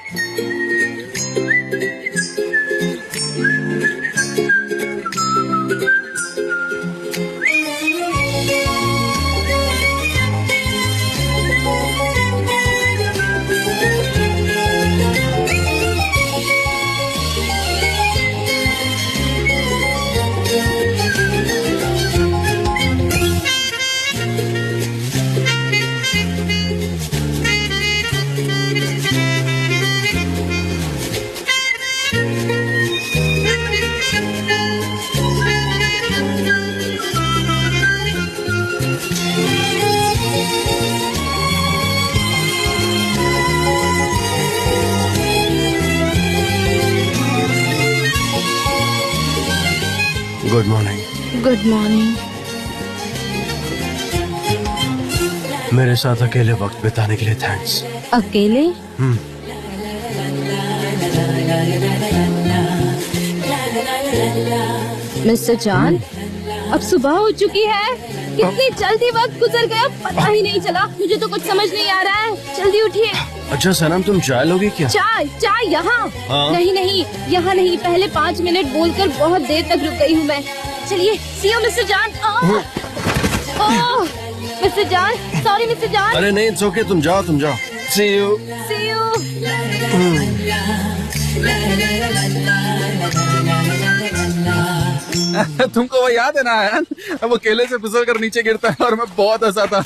Good morning. Good morning. मेरे साथ अकेले वक्त बिताने के लिए थैंक्स। अकेले? मिस्टर जॉन, अब सुबह हो चुकी है। कितनी जल्दी वक्त गुजर गया पता ही नहीं चला। मुझे तो कुछ समझ नहीं आ रहा है। जल्दी उठिए। अच्छा सनम, तुम चाय लोगी क्या? चाय? चाय यहाँ? हाँ? नहीं नहीं, यहाँ नहीं। पहले 5 मिनट बोलकर बहुत देर तक रुक गई हूँ मैं। चलिए। See you Mister John. Oh Mister John, sorry Mister John. अरे नहीं, इट्स ओके, तुम जाओ तुम जाओ। See you. See you. तुमको वो याद है ना आयन, अब वो केले से फिसल कर नीचे गिरता है और मैं बहुत हंसा था।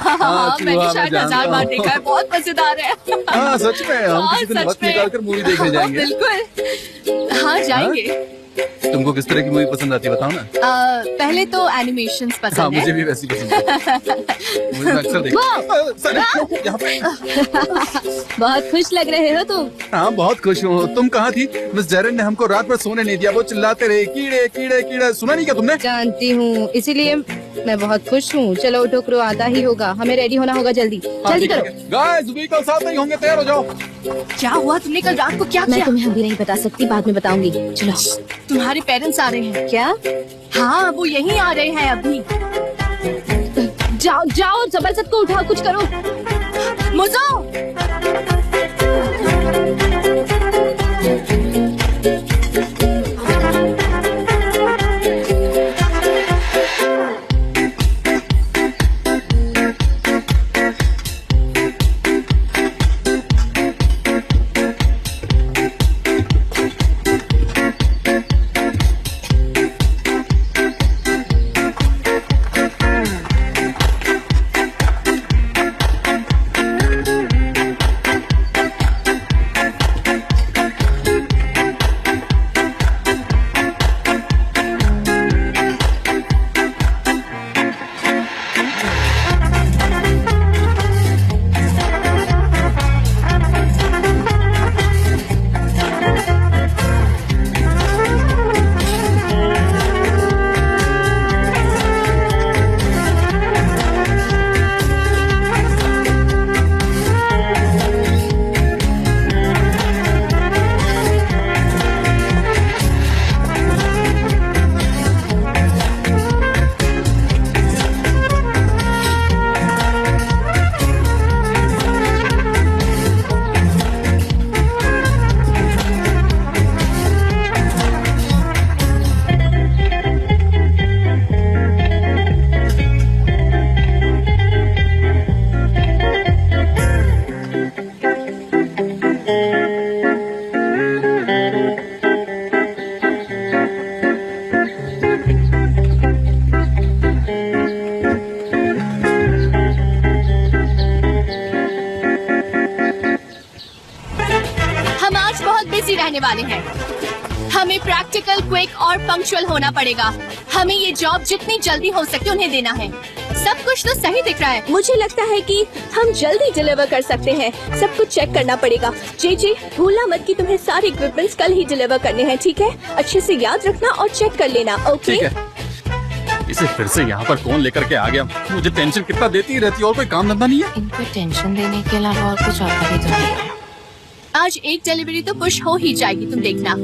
हाँ, मैंने शायद 1000 बार देखा है। बहुत मजेदार है। हाँ सच में, हम किसी दिन सच वक्त में। निकाल कर मूवी देखने जाएंगे। बिल्कुल। हाँ जाएंगे। तुमको किस तरह की मूवी पसंद आती है बताओ ना। पहले तो एनिमेशंस हाँ पसंद मुझे है। भी वैसी पसंद है। मुझे अक्सर देखता यहाँ पे। बहुत खुश लग रहे हो तुम। हाँ बहुत खुश हूँ। तुम कहाँ थी? मिस जेरन ने हमको रात भर सोने नहीं दिया। वो चिल्लाते रहे कीड़े कीड़े कीड़े। सुना नहीं क्या तुमने? जानती हूँ, इसीलिए मैं बहुत खुश हूँ। चलो उठो, क्रू आता ही होगा। हमें रेडी होना होगा। जल्दी जल्दी करो। गाइस वी कल साथ नहीं होंगे, तैयार हो जाओ। क्या हुआ? तुमने कल रात को क्या मैं किया? तुम्हें अभी नहीं बता सकती, बाद में बताऊंगी। चलो। तुम्हारे पेरेंट्स आ रहे हैं। क्या? हाँ वो यहीं आ रहे हैं अभी। जाओ जाओ, जबरदस्त को उठाओ, कुछ करो। मुझो बिजी रहने वाले हैं। हमें प्रैक्टिकल, क्विक और पंक्चुअल होना पड़ेगा। हमें ये जॉब जितनी जल्दी हो सके उन्हें देना है। सब कुछ तो सही दिख रहा है। मुझे लगता है कि हम जल्दी डिलीवर कर सकते हैं। सब कुछ चेक करना पड़ेगा। जी भूलना मत कि तुम्हें सारे इक्विपमेंट्स कल ही डिलीवर करने हैं, ठीक है? अच्छे से याद रखना और चेक कर लेना, ओके? ठीक है। इसे फिर से यहाँ पर कौन लेकर के आ गया? मुझे टेंशन कितना देती रहती है और कोई काम धंधा नहीं है। इनको टेंशन देने के अलावा और कुछ आता ही तो नहीं। आज एक डिलीवरी तो पुश हो ही जाएगी, तुम देखना।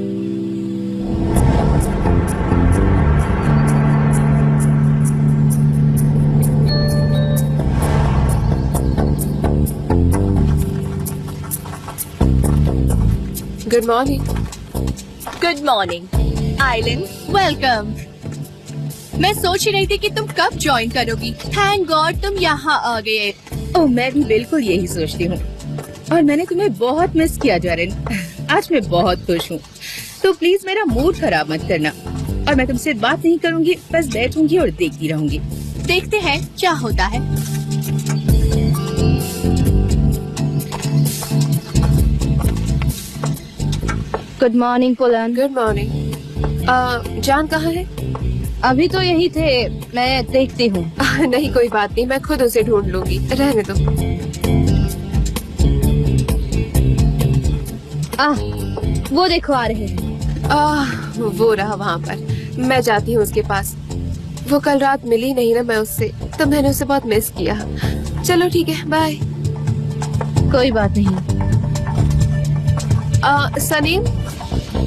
Good morning. Good morning Eileen. Welcome. मैं सोच रही थी कि तुम कब ज्वाइन करोगी। थैंक गॉड तुम यहाँ आ गए। ओह, मैं भी बिल्कुल यही सोचती हूँ और मैंने तुम्हें बहुत मिस किया जैरन। आज मैं बहुत खुश हूँ, तो प्लीज मेरा मूड खराब मत करना। और मैं तुमसे बात नहीं करूँगी, बस बैठूंगी और देखती रहूंगी। देखते हैं क्या होता है। गुड मॉर्निंग पुलन। Good morning. जान कहाँ है? अभी तो यही थे, मैं देखती हूँ। नहीं कोई बात नहीं, मैं खुद उसे ढूंढ लूंगी, रहने दो। वो देखो आ रहे हैं। वो रहा वहाँ पर। मैं जाती हूँ उसके पास। वो कल रात मिली नहीं ना मैं उससे, तो मैंने उसे बहुत मिस किया। चलो ठीक है, बाय। कोई बात नहीं। सनीम,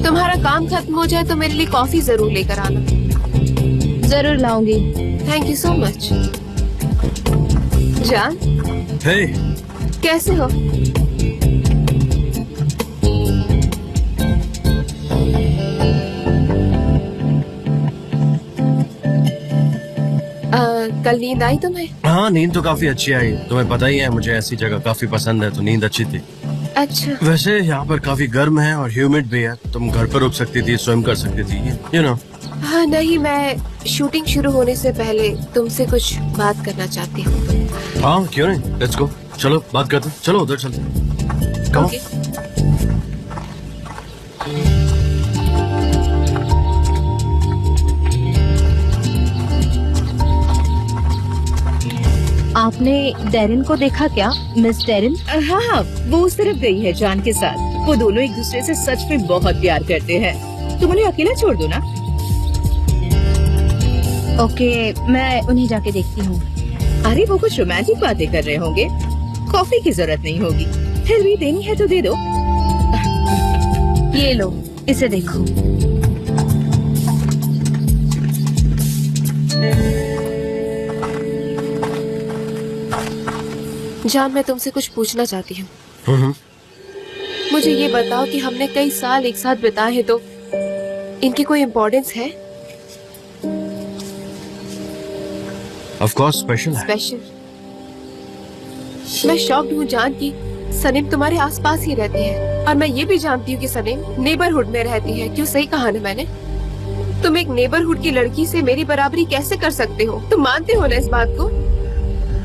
तुम्हारा काम खत्म हो जाए तो मेरे लिए कॉफी जरूर लेकर आना। जरूर लाऊंगी। Thank you so much. John, hey, कैसे हो? कल नींद आई तुम्हें? हाँ नींद तो काफी अच्छी आई। तुम्हें पता ही है मुझे ऐसी जगह काफी पसंद है, तो नींद अच्छी थी। अच्छा। वैसे यहाँ पर काफी गर्म है और ह्यूमिड भी है। तुम घर पर रुक सकती थी, स्विम कर सकती थी, यू नो। हाँ नहीं, मैं शूटिंग शुरू होने से पहले तुमसे कुछ बात करना चाहती हूँ। हाँ क्यों नहीं, लेट्स गो। चलो बात करते हैं। चलो उधर चलते हैं। Come on. ओके। आपने डेरिन को देखा क्या, मिस डेरिन? हाँ हाँ, वो उस तरफ गई है जान के साथ। वो दोनों एक दूसरे से सच में बहुत प्यार करते हैं। तुम उन्हें अकेला छोड़ दो ना। ओके, मैं उन्हें जाके देखती हूँ। अरे वो कुछ रोमांटिक बातें कर रहे होंगे। कॉफी की जरूरत नहीं होगी, फिर भी देनी है तो दे दो। ये लो, इसे देखो। जान, मैं तुमसे कुछ पूछना चाहती हूँ। मुझे ये बताओ कि हमने कई साल एक साथ बिताए हैं, तो इनकी कोई इम्पोर्टेंस है? ऑफ कोर्स स्पेशल है। स्पेशल? मैं शॉक्ड हूँ जान कि सनीम तुम्हारे आसपास ही रहती है, और मैं ये भी जानती हूँ कि सनीम नेबरहुड में रहती है। क्यों, सही कहा ना मैंने? तुम एक नेबरहुड की लड़की से मेरी बराबरी कैसे कर सकते हो? तुम मानते हो ना इस बात को?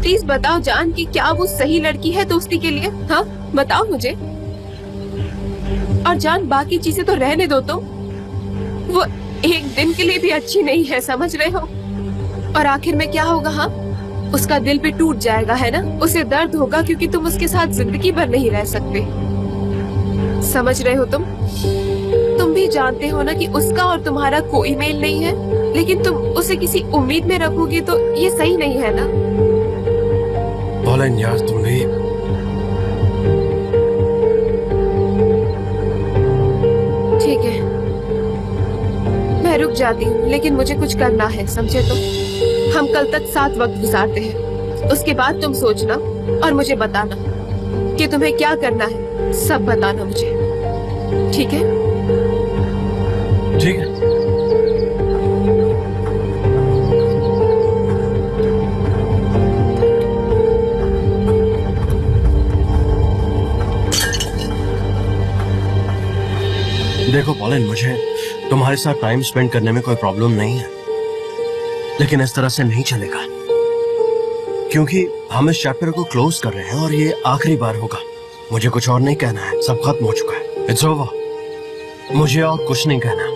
प्लीज बताओ जान कि क्या वो सही लड़की है दोस्ती के लिए? हाँ बताओ मुझे। और जान, बाकी चीजें तो रहने दो, तो वो एक दिन के लिए भी अच्छी नहीं है, समझ रहे हो? और आखिर में क्या होगा? हाँ, उसका दिल भी टूट जाएगा, है ना? उसे दर्द होगा क्योंकि तुम उसके साथ जिंदगी भर नहीं रह सकते। समझ रहे हो तुम? तुम भी जानते हो ना कि उसका और तुम्हारा कोई मेल नहीं है, लेकिन तुम उसे किसी उम्मीद में रखोगे तो ये सही नहीं है ना? बोलन यार, तुम भी। ठीक है, मैं रुक जाती हूँ, लेकिन मुझे कुछ करना है, समझे? तो हम कल तक साथ वक्त गुजारते हैं। उसके बाद तुम सोचना और मुझे बताना कि तुम्हें क्या करना है। सब बताना मुझे, ठीक है? ठीक है। देखो पॉलिन, मुझे तुम्हारे साथ टाइम स्पेंड करने में कोई प्रॉब्लम नहीं है, लेकिन इस तरह से नहीं चलेगा, क्योंकि हम इस चैप्टर को क्लोज कर रहे हैं और ये आखिरी बार होगा। मुझे कुछ और नहीं कहना है, सब खत्म हो चुका है। It's over. मुझे और कुछ नहीं कहना।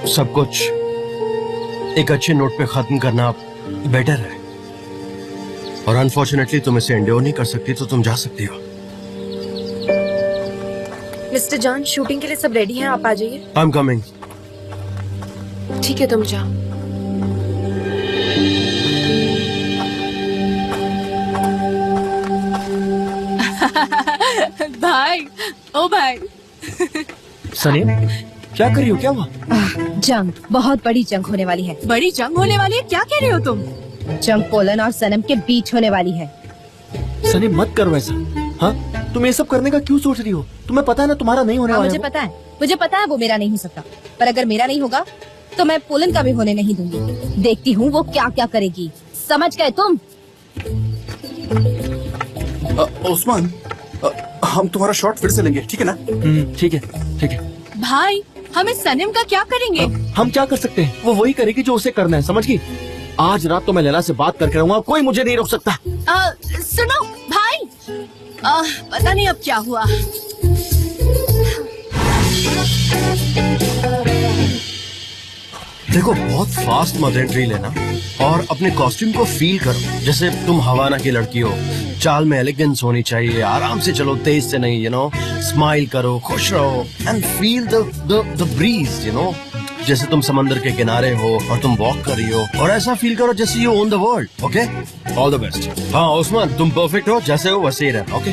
सब कुछ एक अच्छे नोट पे खत्म करना बेटर है। और अनफॉर्चुनेटली तुम इसे एंड्योर नहीं कर सकती, तो तुम जा सकती हो। मिस्टर जॉन, शूटिंग के लिए सब रेडी हैं, आप आ जाइए। I am coming. ठीक है, तुम जाओ। भाई, ओ भाई। सनीम, क्या कर रही हो? क्या हुआ? जंग, बहुत बड़ी जंग होने वाली है। बड़ी जंग होने वाली है? क्या कह रहे हो तुम? जंग पोलन और सनम के बीच होने वाली है। सनीम मत करो ऐसा। हाँ, तुम ये सब करने का क्यों सोच रही हो? तुम्हें पता है ना तुम्हारा नहीं होने हाँ, वाला मुझे है पता है, मुझे पता है वो मेरा नहीं हो सकता, पर अगर मेरा नहीं होगा तो मैं पोलन का भी होने नहीं दूंगी। देखती हूँ वो क्या क्या करेगी, समझ गए तुम? उस्मान, हम तुम्हारा शॉट फिर से लेंगे, ठीक है ना? ठीक है, ठीक है। भाई हम इस सनम का क्या करेंगे? हम क्या कर सकते हैं? वो वही करेगी जो उसे करना है, समझ गई? आज रात तो मैं लैला से बात करके रहूंगा, कोई मुझे नहीं रोक सकता। सुनो भाई, पता नहीं अब क्या हुआ। देखो, बहुत फास्ट मत एंट्री लेना और अपने कॉस्ट्यूम को फील करो जैसे तुम हवाना की लड़की हो। चाल में एलिगेंस होनी चाहिए, आराम से चलो, तेज से नहीं, यू नो। स्माइल करो, खुश रहो and feel the breeze, you know. जैसे तुम समंदर के किनारे हो और तुम वॉक कर रही हो, और ऐसा फील करो जैसे you own the world. Okay, all the best. हाँ उस्मान, तुम परफेक्ट हो, जैसे हो वैसे ही रहना। ओके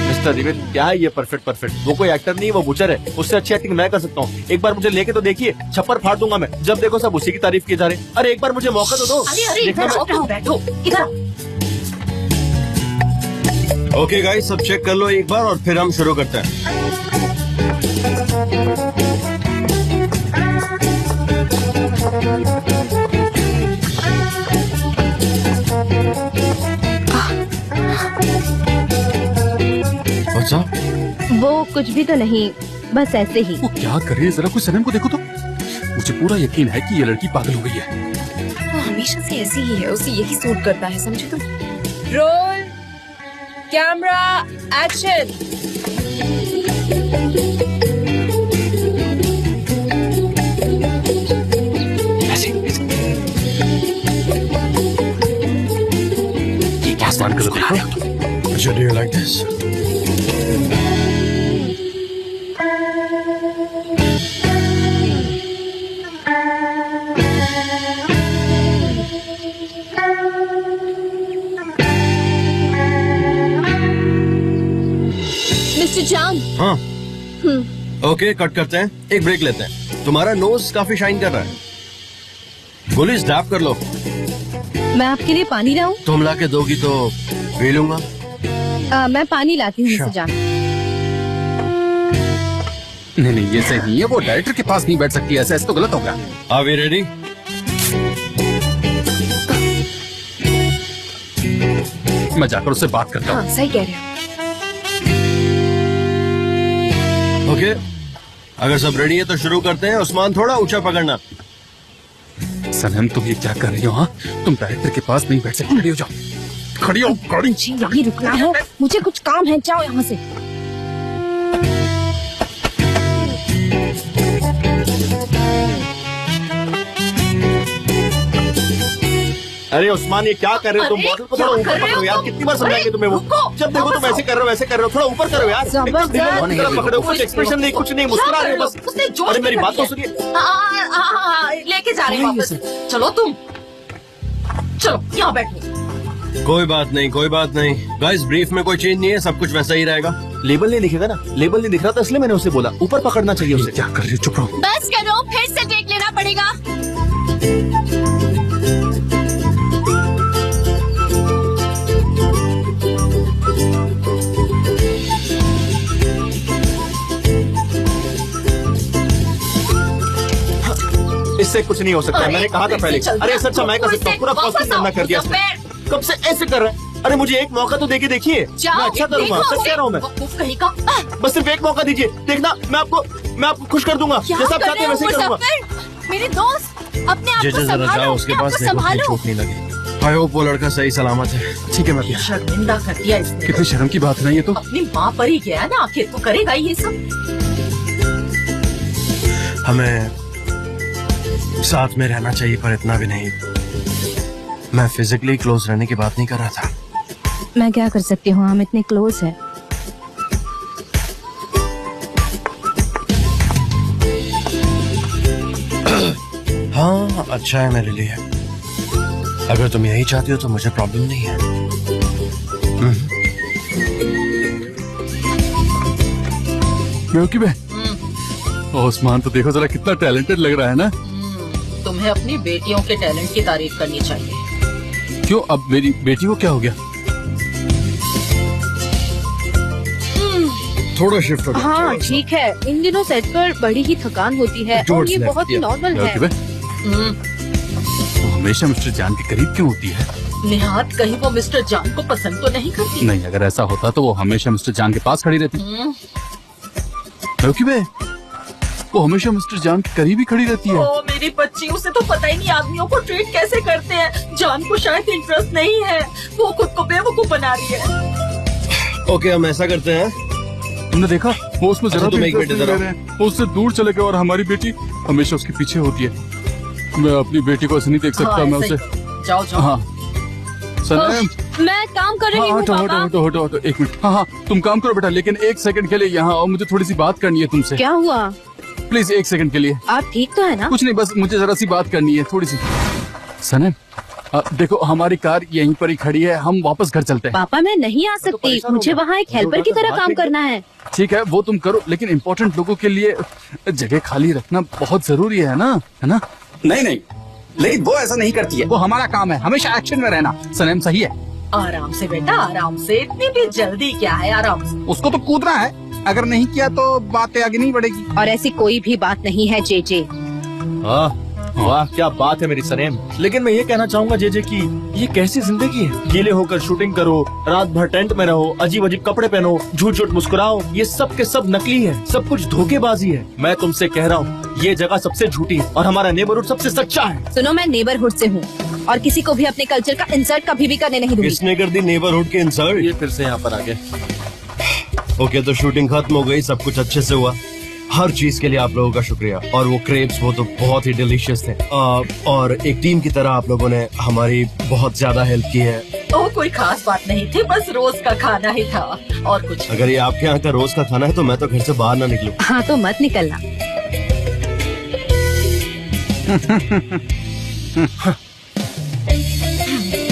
मिस्टर रिवेल, क्या है ये परफेक्ट? वो कोई एक्टर नहीं, वो बुचर है। उससे अच्छी एक्टिंग मैं कर सकता हूँ। एक बार मुझे लेके तो देखिए, छप्पर फाड़ दूंगा मैं। जब देखो सब उसी की तारीफ की जा रहे। अरे एक बार मुझे मौका तो दो। देखना मैं- बैठो इधर। ओके गाइस, सब चेक कर लो एक बार और फिर हम शुरू करते हैं। What's up? वो कुछ भी तो नहीं, बस ऐसे ही। वो क्या कर रही है? जरा कुछ सनम को देखो तो। मुझे पूरा यकीन है कि ये लड़की पागल हो गई है। वो हमेशा से ऐसी ही है, उसे यही सूट करता है, समझे तुम? Roll camera action. ये क्या स्टार्ट कर रहा है? Do you like this? Mister जान, हाँ। ओके, कट करते हैं, एक ब्रेक लेते हैं। तुम्हारा नोज काफी शाइन कर रहा है। पुलिस डैप कर लो। मैं आपके लिए पानी लाऊं? तुम ला के दोगी तो पी लूंगा। मैं पानी लाती हूँ मिस्टर जान। नहीं, ये सही नहीं है। वो डायरेक्टर के पास नहीं बैठ सकती, ऐसा तो गलत होगा। Are we ready? मैं जाकर उससे बात करता हूँ। हाँ सही कह रहे हो। ओके, अगर सब रेडी है तो शुरू करते हैं। उस्मान, थोड़ा ऊंचा पकड़ना। सनम, तुम ये क्या कर रही हो? हाँ, तुम डायरेक्टर के पास नहीं बैठ सकती। खड़ी हो जाओ, खड़ी हो, खड़ी। मुझे यही रुकना है, मुझे कुछ काम है, जाओ यहाँ से। अरे उस्मान, ये क्या कर रहे हो तुम? अरे, बॉटल को थोड़ा क्या ऊपर कर रहे पकड़ो हो यार। तुम? कितनी बार समझाएंगे तुम्हें वो? रुको, जब देखो तुम ऐसे कर रहे हो, वैसे कर रहे हो। थोड़ा ऊपर करो यार। जबरदस्त। एकदम पकड़ो, कुछ एक्सप्रेशन नहीं, कुछ नहीं, मुस्कुरा रहे हो बस। उसने जोश अरे में मेरी कर बात तो दिया। सुनिए। हाँ, लेके जा रहे हैं वापस। चलो तुम, चलो यहाँ बैठो। कोई बात नहीं, कोई बात नहीं। गाइस, ब्रीफ में कोई चेंज नहीं है, सब कुछ वैसा ही रहेगा। लेबल नहीं दिखेगा ना, लेबल नहीं दिख रहा था, इसलिए मैंने उसे बोला ऊपर पकड़ना चाहिए ये उसे। क्या कर रही हो? चुप रहो। बस करो, फिर से टेक लेना पड़ेगा। इससे कुछ नहीं हो सकता, मैंने कहा था पहले। अरे सच्चा मैं कर सकता हूँ, पूरा कॉस्ट्यूम करना कर दिया इसने। कब से ऐसे कर रहा है? अरे मुझे एक मौका तो देके देखिए, मैं अच्छा करूंगा, सच कह रहा हूँ मैं। कहीं का बस सिर्फ एक मौका दीजिए, देखना मैं आपको खुश कर दूंगा। क्या जैसा आप कर चाहते रहे हैं हो वैसे ही करूंगा। मुजफ्फर? मेरे दोस्त, अपने आप जे को जरा संभालो, जाओ उसके अपने आप पास, को देखो कहीं संभालो। चोट नहीं लगी। आई होप वो लड़का सही सलामत है। ठीक है, मैं भी। शर्मिंदा कर दिया इसने। कितनी शर्म की बात है ना ये तो। अपनी माँ पर ही गया ना, आखिर तो करेगा ये सब। हमें साथ में रहना चाहिए, पर इतना भी नहीं। मैं फिजिकली क्लोज रहने की बात नहीं कर रहा था। मैं क्या कर सकती हूँ, हम इतने क्लोज हैं। हाँ, अच्छा है मेरे लिए। अगर तुम यही चाहती हो तो मुझे प्रॉब्लम नहीं है। बेवकूफ है। उस्मान तो देखो जरा, कितना टैलेंटेड लग रहा है ना। तुम्हें अपनी बेटियों के टैलेंट की तारीफ करनी चाहिए। क्यों, अब मेरी बेटी को क्या हो गया? थोड़ा शिफ्ट हो जाओ। हाँ ठीक है, इन दिनों सेट पर बड़ी ही थकान होती है और Towards ये left, बहुत ही yeah. नॉर्मल है। वो हमेशा मिस्टर जान के करीब क्यों होती है? निहात कहीं वो मिस्टर जान को पसंद तो नहीं करती? नहीं, अगर ऐसा होता तो वो हमेशा मिस्टर जान के पास खड़ी रहती। क्योंकि वो हमेशा मिस्टर जान के करीब ही खड़ी रहती है। ओ मेरी बच्ची, उसे तो पता ही नहीं आदमियों को ट्रीट कैसे करते हैं। जान को शायद इंटरेस्ट नहीं है, वो खुद को बेवकूफ बना रही है। ओके, हम ऐसा करते हैं, तुमने देखा वो उसमें जरा तुम भी एक इंटरेस्ट मिनट नहीं इधर ले रहे हैं। वो उससे दूर चले गए और हमारी बेटी हमेशा उसके पीछे होती है। मैं अपनी बेटी को ऐसे नहीं देख सकता। हाँ, मैं ऐसे उसे ही। जाओ जाओ। हाँ सनम, मैं काम कर रही हाँ हूँ हटो हटो पापा। हटो हटो हटो, एक मिनट। हाँ हाँ, तुम काम करो बेटा, लेकिन 1 सेकंड के लिए यहाँ आओ, मुझे थोड़ी सी बात करनी है तुमसे। क्या हुआ? प्लीज 1 सेकंड के लिए। आप ठीक तो है ना? कुछ नहीं, बस मुझे जरा सी बात करनी है थोड़ी सी। सनम, देखो हमारी कार यहीं पर ही खड़ी है, हम वापस घर चलते हैं। पापा मैं नहीं आ सकती, परेशान हो मुझे गया। वहाँ एक हेल्पर की तरह काम करना है। ठीक है, वो तुम करो, लेकिन इम्पोर्टेंट लोगों के लिए जगह खाली रखना बहुत जरूरी है ना, है ना? नहीं नहीं, लेकिन वो ऐसा नहीं करती है। वो हमारा काम है, हमेशा एक्शन में रहना। सनम सही है। आराम से बेटा, आराम से। इतनी भी जल्दी क्या है, आराम से। उसको तो कूदना है, अगर नहीं किया तो बातें आगे नहीं बढ़ेगी। और ऐसी कोई भी बात नहीं है जेजे। वाह क्या बात है मेरी सनेम। लेकिन मैं ये कहना चाहूंगा जेजे की ये कैसी जिंदगी है? गीले होकर शूटिंग करो, रात भर टेंट में रहो, अजीब अजीब कपड़े पहनो, झूठ झूठ मुस्कुराओ, ये सब के सब नकली है, सब कुछ धोखेबाजी है। मैं तुमसे कह रहा हूँ ये जगह सबसे झूठी है और हमारा नेबरहुड सबसे सच्चा है। सुनो, मैं नेबरहुड से हूँ और किसी को भी अपने कल्चर का इंसर्ट कभी भी करने नहीं दूंगी। किसने कर दी नेबरहुड के इंसर्ट? ये फिर से यहाँ पर आ गए। ओके, तो शूटिंग खत्म हो गई, सब कुछ अच्छे से हुआ। हर चीज के लिए आप लोगों का शुक्रिया। और वो क्रेप्स वो तो बहुत ही डिलीशियस थे। और एक टीम की तरह आप लोगों ने हमारी बहुत ज्यादा हेल्प की है। ओ कोई खास बात नहीं थी, बस रोज का खाना ही था और कुछ। अगर ये आपके यहाँ का रोज का खाना है तो मैं तो घर से बाहर ना निकलूं। हाँ तो मत निकलना।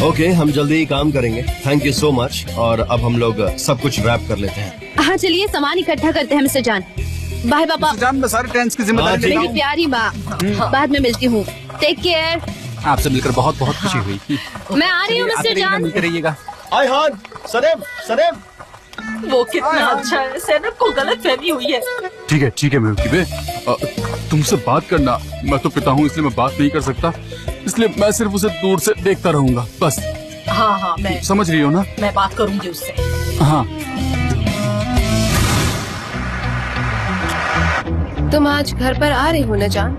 ओके, हम जल्दी ही काम करेंगे। Thank you so much. और अब हम लोग सब कुछ रैप कर लेते हैं। हाँ चलिए, सामान इकट्ठा करते हैं मिस्टर जान। बाय पापा। मिस्टर जान, मैं सारे टेंट्स की जिम्मेदारी लेता मेरी हूँ। प्यारी माँ, बाद में मिलती हूँ। Take care. आपसे मिलकर बहुत बहुत खुशी हुई। मैं आ रही हूँ मिस्टर जान। मिलकर रहिएगा। आई हान, सनेम सनेम। वो कितना अच्छा है, सैनब को गलत फहमी हुई है। ठीक है मेहूकी बे, तुमसे बात करना, मैं तो पिता हूँ इसलिए मैं बात नहीं कर सकता, इसलिए मैं सिर्फ उसे दूर से देखता रहूंगा बस। हाँ हाँ, मैं समझ रही हो ना? बात करूंगी उससे। हाँ। तुम आज घर पर आ रहे हो न जान?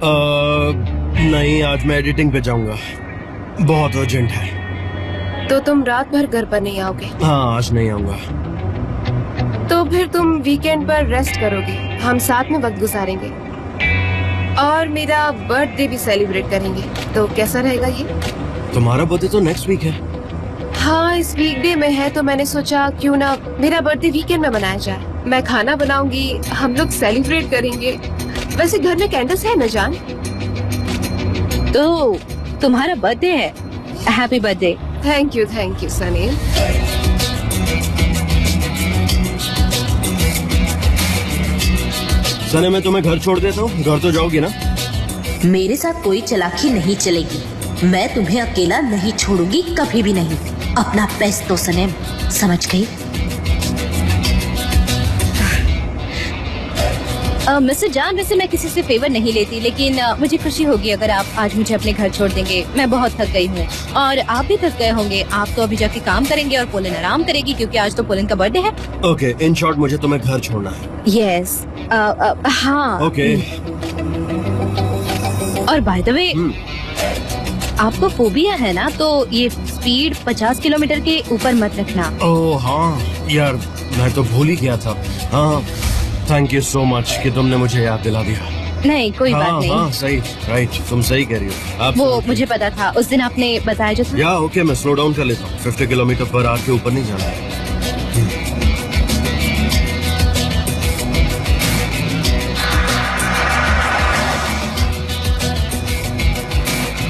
नहीं, आज मैं एडिटिंग पे जाऊंगा, बहुत अर्जेंट है। तो तुम रात भर घर पर नहीं आओगे? हाँ, आज नहीं आऊंगा। तो फिर तुम वीकेंड पर रेस्ट करोगे, हम साथ में वक्त गुजारेंगे और मेरा बर्थडे भी सेलिब्रेट करेंगे। तो कैसा रहेगा ये? तुम्हारा बर्थडे तो नेक्स्ट वीक है। हाँ, इस वीकडे में है, तो मैंने सोचा क्यों ना मेरा बर्थडे वीकेंड में मनाया जाए। मैं खाना बनाऊंगी, हम लोग सेलिब्रेट करेंगे। वैसे घर में कैंडल्स है न जान? तो तुम्हारा बर्थडे है? Happy birthday. Thank you Sunil. सने, मैं तुम्हें घर छोड़ देता हूँ, घर तो जाओगी ना? मेरे साथ कोई चालाकी नहीं चलेगी, मैं तुम्हें अकेला नहीं छोड़ूंगी, कभी भी नहीं। अपना बेस्ट तो सनेम, समझ गई? मिस्टर जान, वैसे मैं किसी से फेवर नहीं लेती, लेकिन मुझे खुशी होगी अगर आप आज मुझे अपने घर छोड़ देंगे। मैं बहुत थक गई हूँ और आप भी थक गए होंगे। आप तो अभी जाके काम करेंगे और पोलन आराम करेगी क्योंकि आज तो पोलन का बर्थडे है। ओके, इन शॉर्ट मुझे तुम्हें घर छोड़ना है। यस। हाँ। ओके। और बाय द वे, आपको फोबिया है ना, तो ये स्पीड 50 किलोमीटर के ऊपर मत रखना। ओह हाँ यार, मैं तो भूल ही गया था। हाँ, थैंक यू सो मच कि तुमने मुझे याद दिला दिया। नहीं, कोई बात नहीं। हाँ, सही, राइट, तुम सही कह रही हो। वो मुझे पता था, उस दिन आपने बताया जो था। या ओके, मैं स्लो डाउन कर लेता हूँ। 50 किलोमीटर पर आवर के ऊपर नहीं जाना है।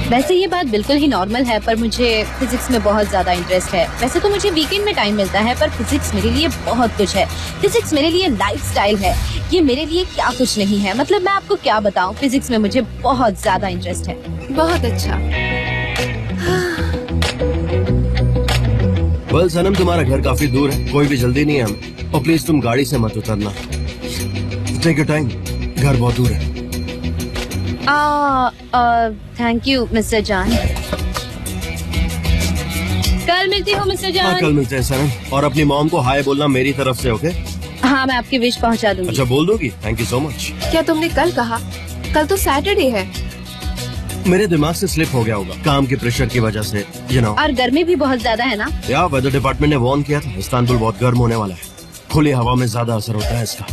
वैसे ये बात बिल्कुल ही नॉर्मल है, पर मुझे फिजिक्स में बहुत ज्यादा इंटरेस्ट है। वैसे तो मुझे वीकेंड में टाइम मिलता है, पर फिजिक्स मेरे लिए बहुत कुछ है। फिजिक्स मेरे लिए लाइफस्टाइल है, ये मेरे लिए क्या कुछ नहीं है। मतलब मैं आपको क्या बताऊं, फिजिक्स में मुझे बहुत ज्यादा इंटरेस्ट है। बहुत अच्छा। वेल सनम, तुम्हारा घर काफी दूर है, कोई भी जल्दी नहीं है हमें। और प्लीज तुम गाड़ी से मत उतरना, टेक योर टाइम, घर बहुत दूर है। थैंक यू मिस्टर जान। कल मिलती हूँ मिस्टर हाँ, जान। कल मिलते हैं सनम, और अपनी मॉम को हाय बोलना मेरी तरफ से, ओके? हाँ, मैं आपकी विश पहुँचा दूंगी। अच्छा, बोल दोगी? Thank you so much. क्या तुमने कल कहा? कल तो सैटरडे है। मेरे दिमाग से स्लिप हो गया होगा काम के प्रेशर की वजह से, यू नो। और गर्मी भी बहुत ज्यादा है ना? या वेदर डिपार्टमेंट ने वार्न किया था, इस्तांबुल बहुत गर्म होने वाला है। खुली हवा में ज्यादा असर होता है इसका।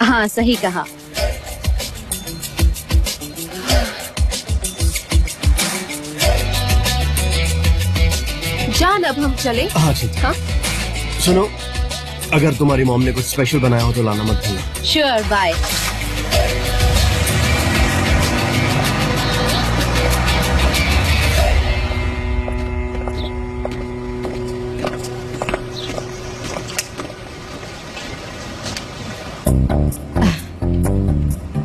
हाँ, सही कहा। जान, अब हम चले? हाँ ठीक है। हाँ? सुनो, अगर तुम्हारी मॉम ने कुछ स्पेशल बनाया हो तो लाना मत भूलना। Sure, bye.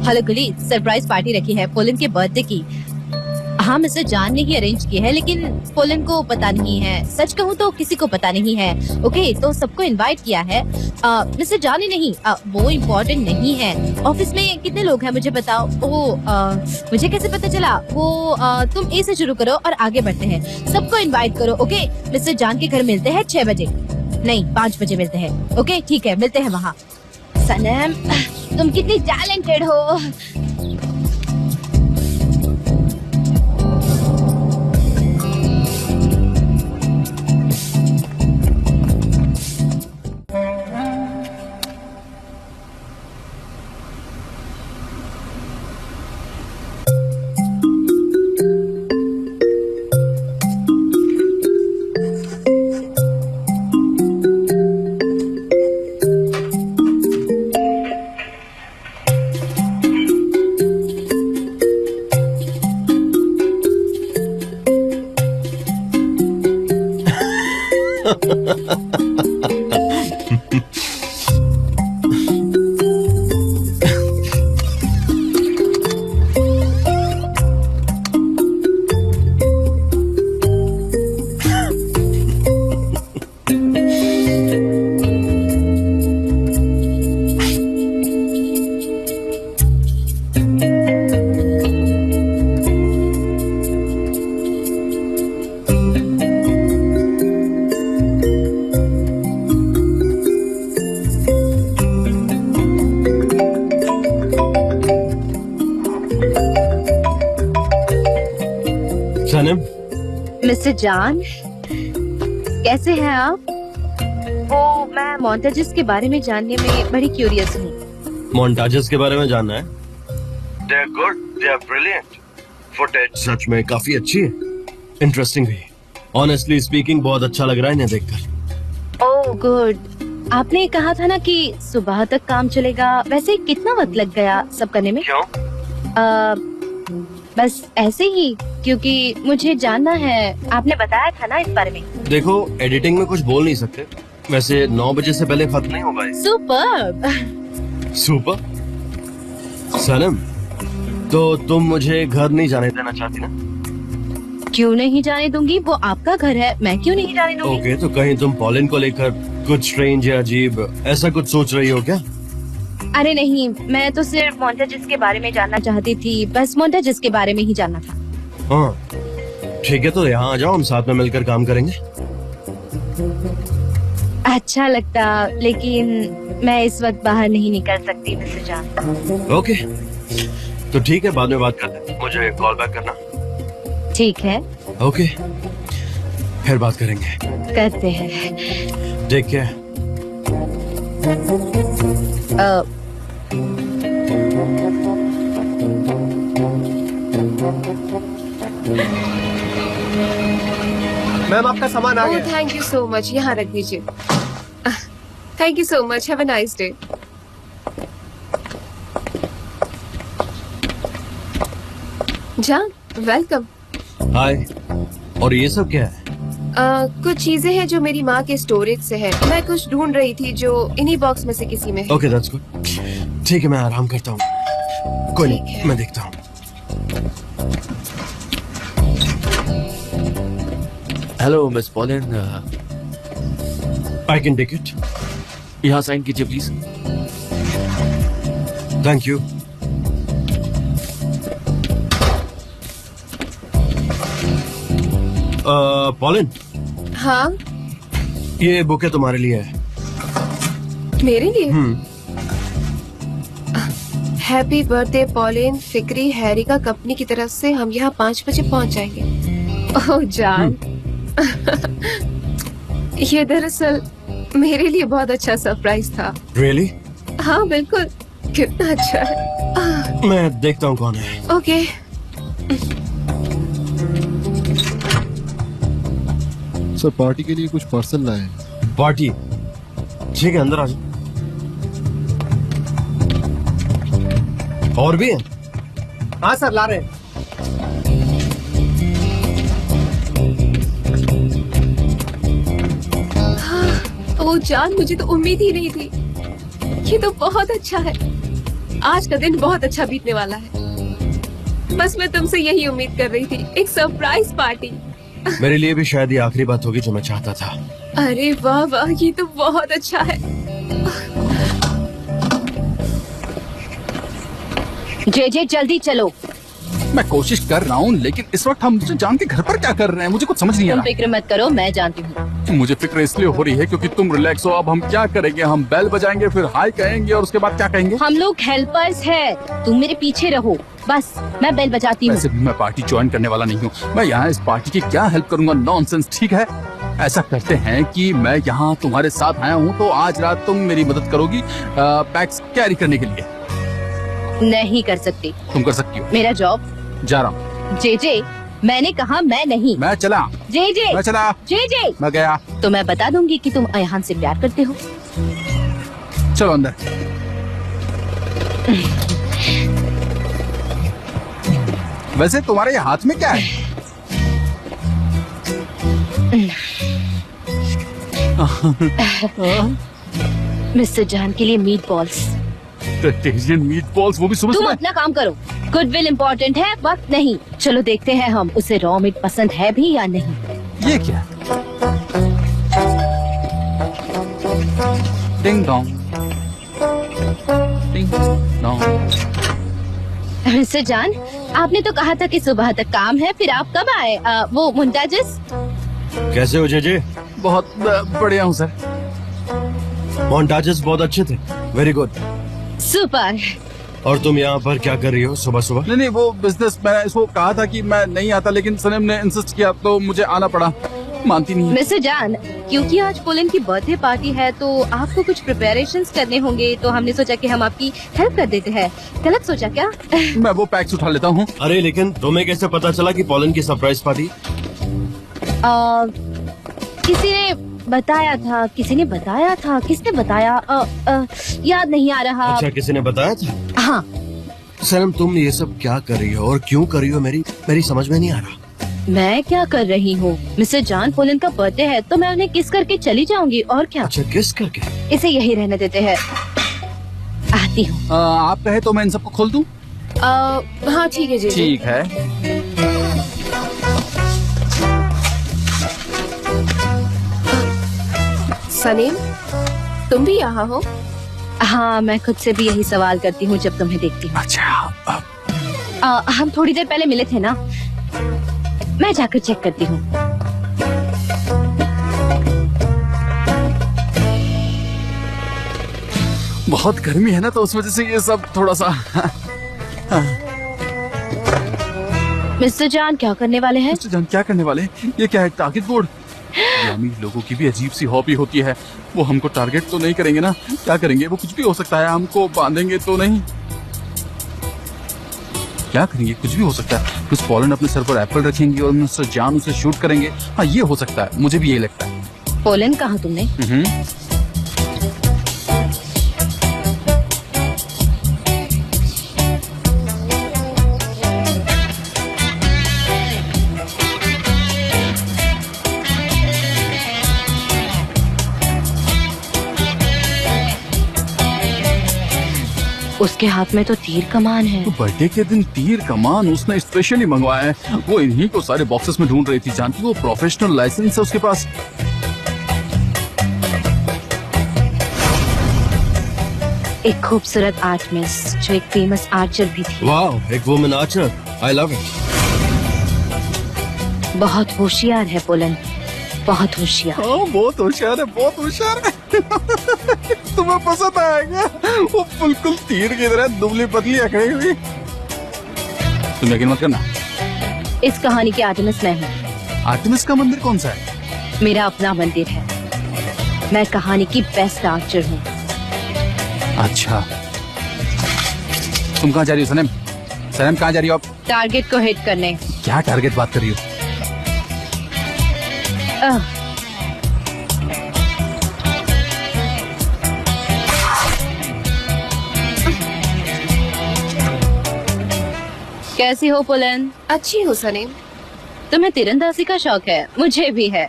हेलो गुली, सरप्राइज पार्टी रखी है पोलन के बर्थडे की। हाँ, मिस्टर जान ने ही अरेंज की है, लेकिन पोलन को पता नहीं है। सच कहूँ तो किसी को पता नहीं है। ओके, तो सबको इनवाइट किया है। मिस्टर जान ही नहीं, वो इम्पोर्टेंट नहीं है। ऑफिस में कितने लोग हैं मुझे बताओ। मुझे कैसे पता चला? वो तुम ए से शुरू करो और आगे बढ़ते हैं। सबको इनवाइट करो, ओके? मिस्टर जान के घर मिलते हैं 6 बजे, नहीं 5 बजे मिलते हैं। ओके ठीक है, मिलते हैं वहाँ। सनम, तुम कितनी टैलेंटेड हो। सनम, मिस्टर जान, कैसे हैं आप? वो मैं मॉन्टेजेस के बारे में जानने में बड़ी क्यूरियस हूँ। मोन्टाजेस के बारे में जानना है? They are good, they are brilliant. Footage सच में काफी अच्छी है, इंटरेस्टिंग भी। ऑनेस्टली स्पीकिंग बहुत अच्छा लग रहा है इन्हें देखकर। Oh good. आपने कहा था ना कि सुबह तक काम चलेगा, वैसे कितना वक्त लग गया सब करने में? क्यों? बस ऐसे ही, क्योंकि मुझे जानना है। आपने बताया था ना इस बारे में। देखो, एडिटिंग में कुछ बोल नहीं सकते, वैसे 9 बजे से पहले खत्म नहीं होगा। सुपर्ब। सुपर। सनम, तो तुम मुझे घर नहीं जाने देना चाहती ना? क्यों नहीं जाने दूंगी? वो आपका घर है, मैं क्यों नहीं जाने दूंगी? ओके, तो कहीं तुम पॉलिन को लेकर कुछ स्ट्रेंज या अजीब ऐसा कुछ सोच रही हो क्या? अरे नहीं, मैं तो सिर्फ मॉन्टेजेस के बारे में जानना चाहती थी, बस मॉन्टेजेस के बारे में ही जानना था। हाँ ठीक है, तो यहाँ आ जाओ, हम साथ में मिलकर काम करेंगे। अच्छा लगता, लेकिन मैं इस वक्त बाहर नहीं निकल सकती मिस्टर जान। ओके, तो ठीक है, बाद में बात करते हैं, मुझे कॉल बैक करना। ठीक है, ओके, फिर बात करेंगे। करते हैं। Take care. मैम, आपका सामान आ ओह, गया। Thank you so much. यहाँ रख दीजिए। Thank you so much. Have a nice day. जान, वेलकम। हाय। और ये सब क्या है? कुछ चीजें हैं जो मेरी माँ के स्टोरेज से है। मैं कुछ ढूंढ रही थी जो इन्हीं बॉक्स में से किसी में है। Okay, that's good. ठीक है, मैं आराम करता हूँ। कोई नहीं, मैं देखता हूँ। Hello miss Pauline, I can take it. यहाँ साइन कीजिए प्लीज। Thank you. पॉलिन, हाँ ये बुके तुम्हारे लिए है। मेरे लिए? हैप्पी बर्थडे पॉलिन, फिक्री हैरी का कंपनी की तरफ से हम यहाँ 5 बजे पहुँच जाएंगे। ओह जान, ये दरअसल मेरे लिए बहुत अच्छा सरप्राइज था। रियली? हाँ बिल्कुल, कितना अच्छा है। मैं देखता हूँ कौन है। ओके। सर पार्टी के लिए कुछ पार्सल लाए। पार्टी? ठीक है, अंदर आ जाओ। और भी है? हाँ सर, ला रहे हैं। ओ जान, मुझे तो उम्मीद ही नहीं थी। ये तो बहुत अच्छा है। आज का दिन बहुत अच्छा बीतने वाला है। बस मैं तुमसे यही उम्मीद कर रही थी, एक सरप्राइज पार्टी। मेरे लिए भी शायद ये आखिरी बात होगी जो मैं चाहता था। अरे वाह वाह, ये तो बहुत अच्छा है। जे जल्दी चलो। मैं कोशिश कर रहा हूँ, लेकिन इस वक्त हम मुझे जान के घर पर क्या कर रहे हैं, मुझे कुछ समझ नहीं आ तुम रहा। फिक्र मत करो, मैं जानती हूँ। मुझे फिक्र इसलिए हो रही है क्योंकि तुम रिलैक्स हो। अब हम क्या करेंगे? हम बेल बजाएंगे, फिर हाय कहेंगे और उसके बाद क्या कहेंगे? हम लोग हेल्पर्स हैं, तुम मेरे पीछे रहो। बस मैं बेल बजाती हूँ। वैसे भी मैं पार्टी ज्वाइन करने वाला नहीं हूँ। मैं यहाँ इस पार्टी की क्या हेल्प करूंगा? नॉनसेंस। ठीक है, ऐसा करते हैं कि मैं यहाँ तुम्हारे साथ आया हूँ, तो आज रात तुम मेरी मदद करोगी पैक्स कैरी करने के लिए। नहीं कर सकती। तुम कर सकती हो। मेरा जॉब। जा रहा हूँ। जे मैंने कहा मैं नहीं। मैं चला। जे मैं चला। जे मैं गया। तो मैं बता दूंगी कि तुम अयहान से प्यार करते हो। चलो अंदर। वैसे तुम्हारे ये हाथ में क्या है? मिस्टर जान के लिए मीट बॉल्स। मीट बॉल्स, वो भी सुबह तुम सुबह? अपना काम करो। गुडविल इम्पोर्टेंट है, वक्त नहीं। चलो देखते हैं हम उसे रॉ मीट पसंद है भी या नहीं। ये क्या? Ding dong, ding dong. Mister जान, आपने तो कहा था कि सुबह तक काम है, फिर आप कब आए? वो मुंताजिस। कैसे हो जे? बहुत बढ़िया हूँ सर। मोन्टाजेस बहुत अच्छे थे। Very good. सुपर। और तुम यहाँ पर क्या कर रही हो सुबह सुबह? नहीं, वो बिजनेस, मैंने इसको कहा था कि मैं नहीं आता, लेकिन सनम ने इंसिस्ट किया तो मुझे आना पड़ा। मानती नहीं है। मिस्टर जान, क्योंकि आज पोलन की बर्थडे पार्टी है तो आपको कुछ प्रिपरेशंस करने होंगे, तो हमने सोचा कि हम आपकी हेल्प कर देते हैं। गलत सोचा क्या? मैं वो पैक्स उठा लेता हूँ। अरे लेकिन तुम्हें कैसे पता चला कि पॉलन की सरप्राइज पार्टी? किसी ने बताया था। किसने बताया? याद नहीं आ रहा। अच्छा, किसी ने बताया था? हाँ। सनम, तुम ये सब क्या कर रही हो और क्यों कर रही हो? मेरी समझ में नहीं आ रहा। मैं क्या कर रही हूँ? मिस्टर जान, पोलन का बर्थडे है तो मैं उन्हें किस करके चली जाऊंगी, और क्या। अच्छा, किस करके? इसे यही रहने देते हैं। आती हूँ। आप कहे तो मैं इन सबको खोल दूँ? हाँ ठीक है जी। ठीक है। सनीम, तुम भी यहाँ हो? हाँ, मैं खुद से भी यही सवाल करती हूँ जब तुम्हें देखती हूँ। अच्छा, हम थोड़ी देर पहले मिले थे ना? मैं जाकर चेक करती हूँ। बहुत गर्मी है ना, तो उस वजह से ये सब थोड़ा सा। मिस्टर जान, क्या करने वाले हैं? मिस्टर जान, क्या करने वाले हैं? ये क्या है? Target board? अमीर लोगों की भी अजीब सी हॉबी होती है। वो हमको टारगेट तो नहीं करेंगे ना? क्या करेंगे? वो कुछ भी हो सकता है। हमको बांधेंगे तो नहीं? क्या करेंगे? कुछ भी हो सकता है। कुछ पॉलन अपने सर पर एप्पल रखेंगे और मिस्टर जान उसे शूट करेंगे। हाँ, ये हो सकता है। मुझे भी यही लगता है। पोलन कहा तुमने? उसके हाथ में तो तीर कमान है। तो बर्थडे के दिन तीर कमान उसने स्पेशली मंगवाया है। वो इन्हीं को सारे बॉक्सेस में ढूंढ रही थी। जानती, वो प्रोफेशनल लाइसेंस है उसके पास। एक खूबसूरत आर्ट मिस जो एक फेमस आर्चर भी थी। वाह, एक women Archer, I love it. बहुत होशियार है पोलन, बहुत होशियार। हाँ, बहुत होशियार है, बहुत होशियार है। तुम्हें पसंद आएगा, वो बिल्कुल तीर की तरह दुबली पतली अकड़ी हुई। तुम यकीन मत करना, इस कहानी के आर्टेमिस मैं हूँ। आर्टेमिस का मंदिर कौन सा है? मेरा अपना मंदिर है। मैं कहानी की बेस्ट आर्चर हूँ। अच्छा, तुम कहाँ जा रही हो सनम? सनम कहाँ जा रही हो आप? टारगेट को हिट करने। क्या टारगेट बात कर रही हो? कैसी हो पोलन? अच्छी हो सनीम। तुम्हें तीरंदाजी का शौक है? मुझे भी है।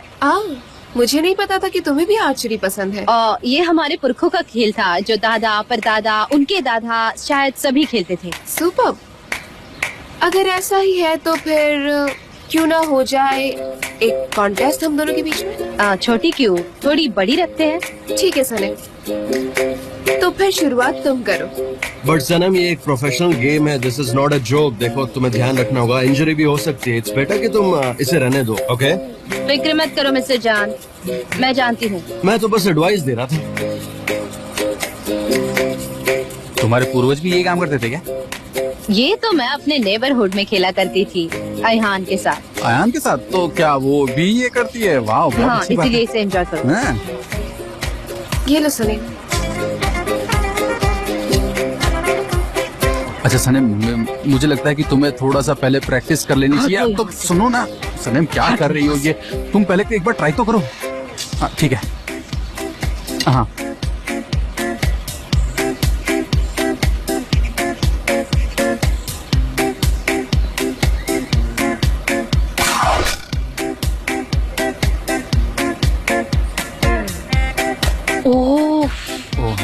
मुझे नहीं पता था कि तुम्हें भी आर्चरी पसंद है। ये हमारे पुरखों का खेल था जो दादा परदादा उनके दादा शायद सभी खेलते थे। सुपर्ब। अगर ऐसा ही है तो फिर क्यों ना हो जाए एक कॉन्टेस्ट हम दोनों के बीच में। छोटी क्यों, थोड़ी बड़ी रखते हैं। ठीक है सनीम, तो फिर शुरुआत तुम करो। बट सनम, ये एक प्रोफेशनल गेम है, this is not a joke. देखो, तुम्हें ध्यान रखना होगा, इंजरी भी हो सकती है। इट्स बेटर कि तुम इसे रहने दो, ओके? फिक्र मत करो मिस्टर जान, मैं जानती हूँ। मैं तो बस एडवाइस दे रहा था। तुम्हारे पूर्वज भी ये काम करते थे क्या? ये तो मैं अपने नेबरहुड में खेला करती थी, अयहान के साथ। अयान के साथ? तो क्या वो भी ये करती है? वाह, बहुत हाँ, अच्छी बात इसीलिए है। इसे एंजॉय करो। हाँ। ये लो सनीम। अच्छा सनम, मुझे लगता है कि तुम्हें थोड़ा सा पहले प्रैक्टिस कर लेनी चाहिए। अब तो सुनो ना सनम, क्या कर रही हो ये? तुम पहले एक बार ट्राई तो करो। हाँ, ठीक है। हाँ,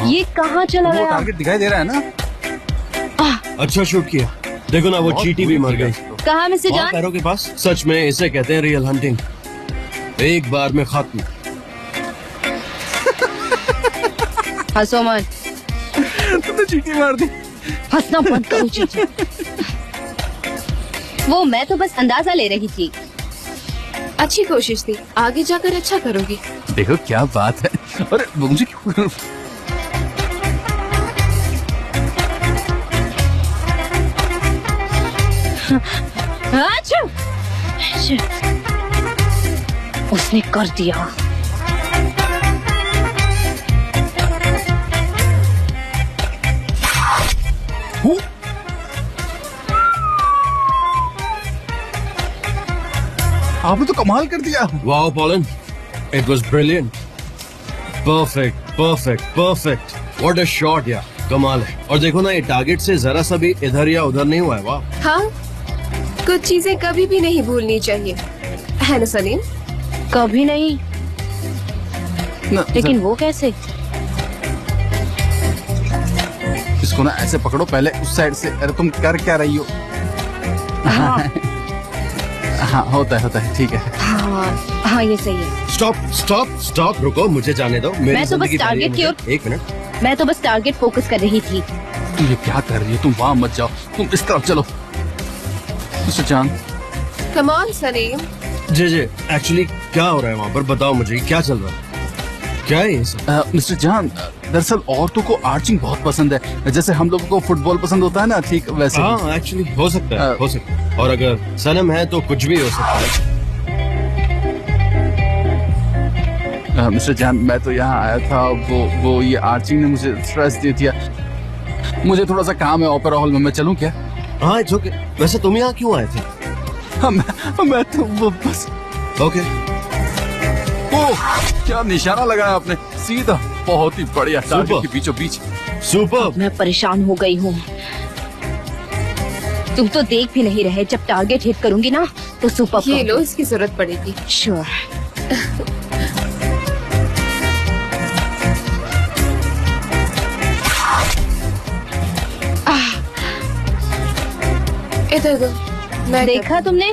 ये कहाँ चला वो गया? टारगेट दिखाई दे रहा है ना? अच्छा शूट किया। देखो ना, वो चींटी भी मर गई। कहाँ मिस्टर वहाँ जान? पैरों के पास। सच में इसे कहते हैं रियल हंटिंग। एक बार में खत्म। हंसो मत। तुमने चींटी मार दी। हंसना बंद करो चीची। वो मैं तो बस अंदाजा ले रही थी। अच्छी कोशिश थी, आगे जाकर अच्छा करोगी। देखो क्या बात है। अरे मुझे क्यों? अच्छा, उसने कर दिया। आपने तो कमाल कर दिया। Wow pollen, it was brilliant. Perfect, perfect, perfect. What a shot यार, कमाल है। और देखो ना, ये टारगेट से जरा सा भी इधर या उधर नहीं हुआ है। वाह। हाँ, कुछ चीजें कभी भी नहीं भूलनी चाहिए, है ना सलीम? कभी नहीं। लेकिन वो कैसे? इसको ना ऐसे पकड़ो पहले उस साइड से। अरे तुम कर क्या रही हो? हाँ, होता है, ठीक है। हाँ, ये सही है। स्टॉप, स्टॉप, स्टॉप, रुको, मुझे जाने दो। मेरी मैं तो बस जिंदगी टारगेट की ओर। एक मिनट। मैं तो बस टारगेट फोकस कर रही थी। तुम ये क्या कर रही हो? तुम वहाँ मत जाओ, तुम इस तरफ चलो। Mister John, come on Salim. जी, एक्चुअली क्या हो रहा है वहाँ पर? बताओ मुझे, क्या चल रहा है? क्या है ये सब? मिस्टर जान, दरअसल औरतों को आर्चिंग बहुत पसंद है, जैसे हम लोगों को फुटबॉल पसंद होता है ना, ठीक वैसे। हाँ, एक्चुअली हो सकता है, हो सकता है। और अगर सनम है तो कुछ भी हो सकता है। मिस्टर जान, मैं तो यहाँ आया था, वो ये आर्चिंग ने मुझे स्ट्रेस दे दिया। मुझे थोड़ा सा काम है ओपेरा हॉल में, मैं चलूँ क्या? हाँ, इट्स ओके। वैसे तुम यहाँ क्यों आए थे? मैं तो वो बस। ओके। ओह, क्या निशाना लगाया आपने, सीधा। बहुत ही बढ़िया, टारगेट के बीचों बीच। सुपर। मैं परेशान हो गई हूँ। तुम तो देख भी नहीं रहे, जब टारगेट हिट करूंगी ना तो सुपर। ये लो, इसकी जरूरत पड़ेगी। श्योर। इधर दो। मैं देखा तुमने?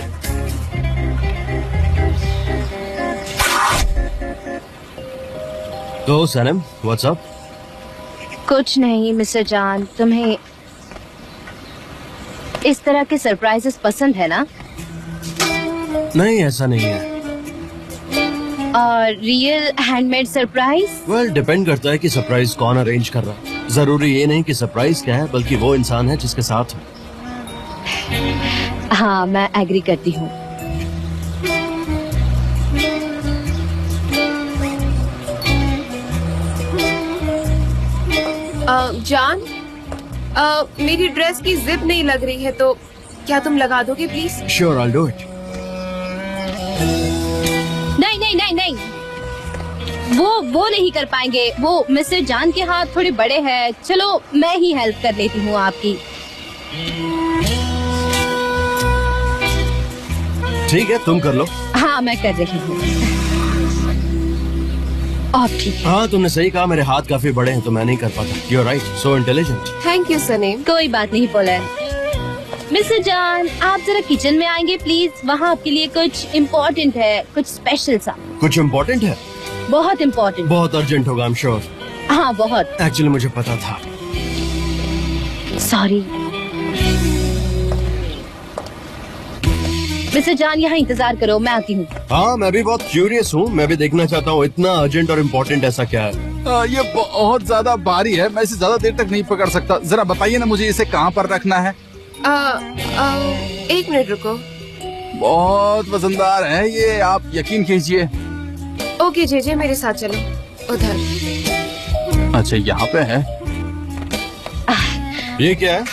तो सनम, व्हाट्स अप? कुछ नहीं मिस्टर जान, तुम्हें इस तरह के सरप्राइजेस पसंद है ना? नहीं, ऐसा नहीं है। और real handmade surprise? Well, depend करता है कि सरप्राइज कौन अरेंज कर रहा है। जरूरी ये नहीं कि सरप्राइज क्या है, बल्कि वो इंसान है जिसके साथ हो। हाँ, मैं एग्री करती हूँ। जान, मेरी ड्रेस की जिप नहीं लग रही है, तो क्या तुम लगा दोगे please? Sure, I will do it. नहीं नहीं नहीं नहीं, वो नहीं कर पाएंगे। वो मिस्टर जान के हाथ थोड़े बड़े हैं। चलो मैं ही हेल्प कर लेती हूँ आपकी। ठीक है, तुम कर लो। हाँ, मैं कर रही हूँ। और ठीक। हाँ, तुमने सही कहा, मेरे हाथ काफी बड़े हैं तो मैं नहीं कर पाता। You are right, so intelligent. Thank you सनीम। कोई बात नहीं पोलन। मिस्टर जान, आप जरा किचन में आएंगे प्लीज? वहाँ आपके लिए कुछ इम्पोर्टेंट है, कुछ स्पेशल सा। कुछ इम्पोर्टेंट है? बहुत इम्पोर्टेंट। बहुत अर्जेंट होगा, आई एम श्योर। हाँ, बहुत। एक्चुअली मुझे पता था। सॉरी मिस्टर जान, यहाँ इंतजार करो, मैं आती हूँ। हाँ, मैं भी बहुत क्यूरियस हूँ। मैं भी देखना चाहता हूँ इतना अर्जेंट और इम्पोर्टेंट ऐसा क्या है। ये बहुत ज्यादा भारी है, मैं इसे ज्यादा देर तक नहीं पकड़ सकता। जरा बताइए ना मुझे इसे कहाँ पर रखना है। एक मिनट रुको। बहुत वजनदार है ये, आप यकीन कीजिए। ओके जेजे, मेरे साथ चलो उधर। अच्छा, यहाँ पे है। ये क्या है?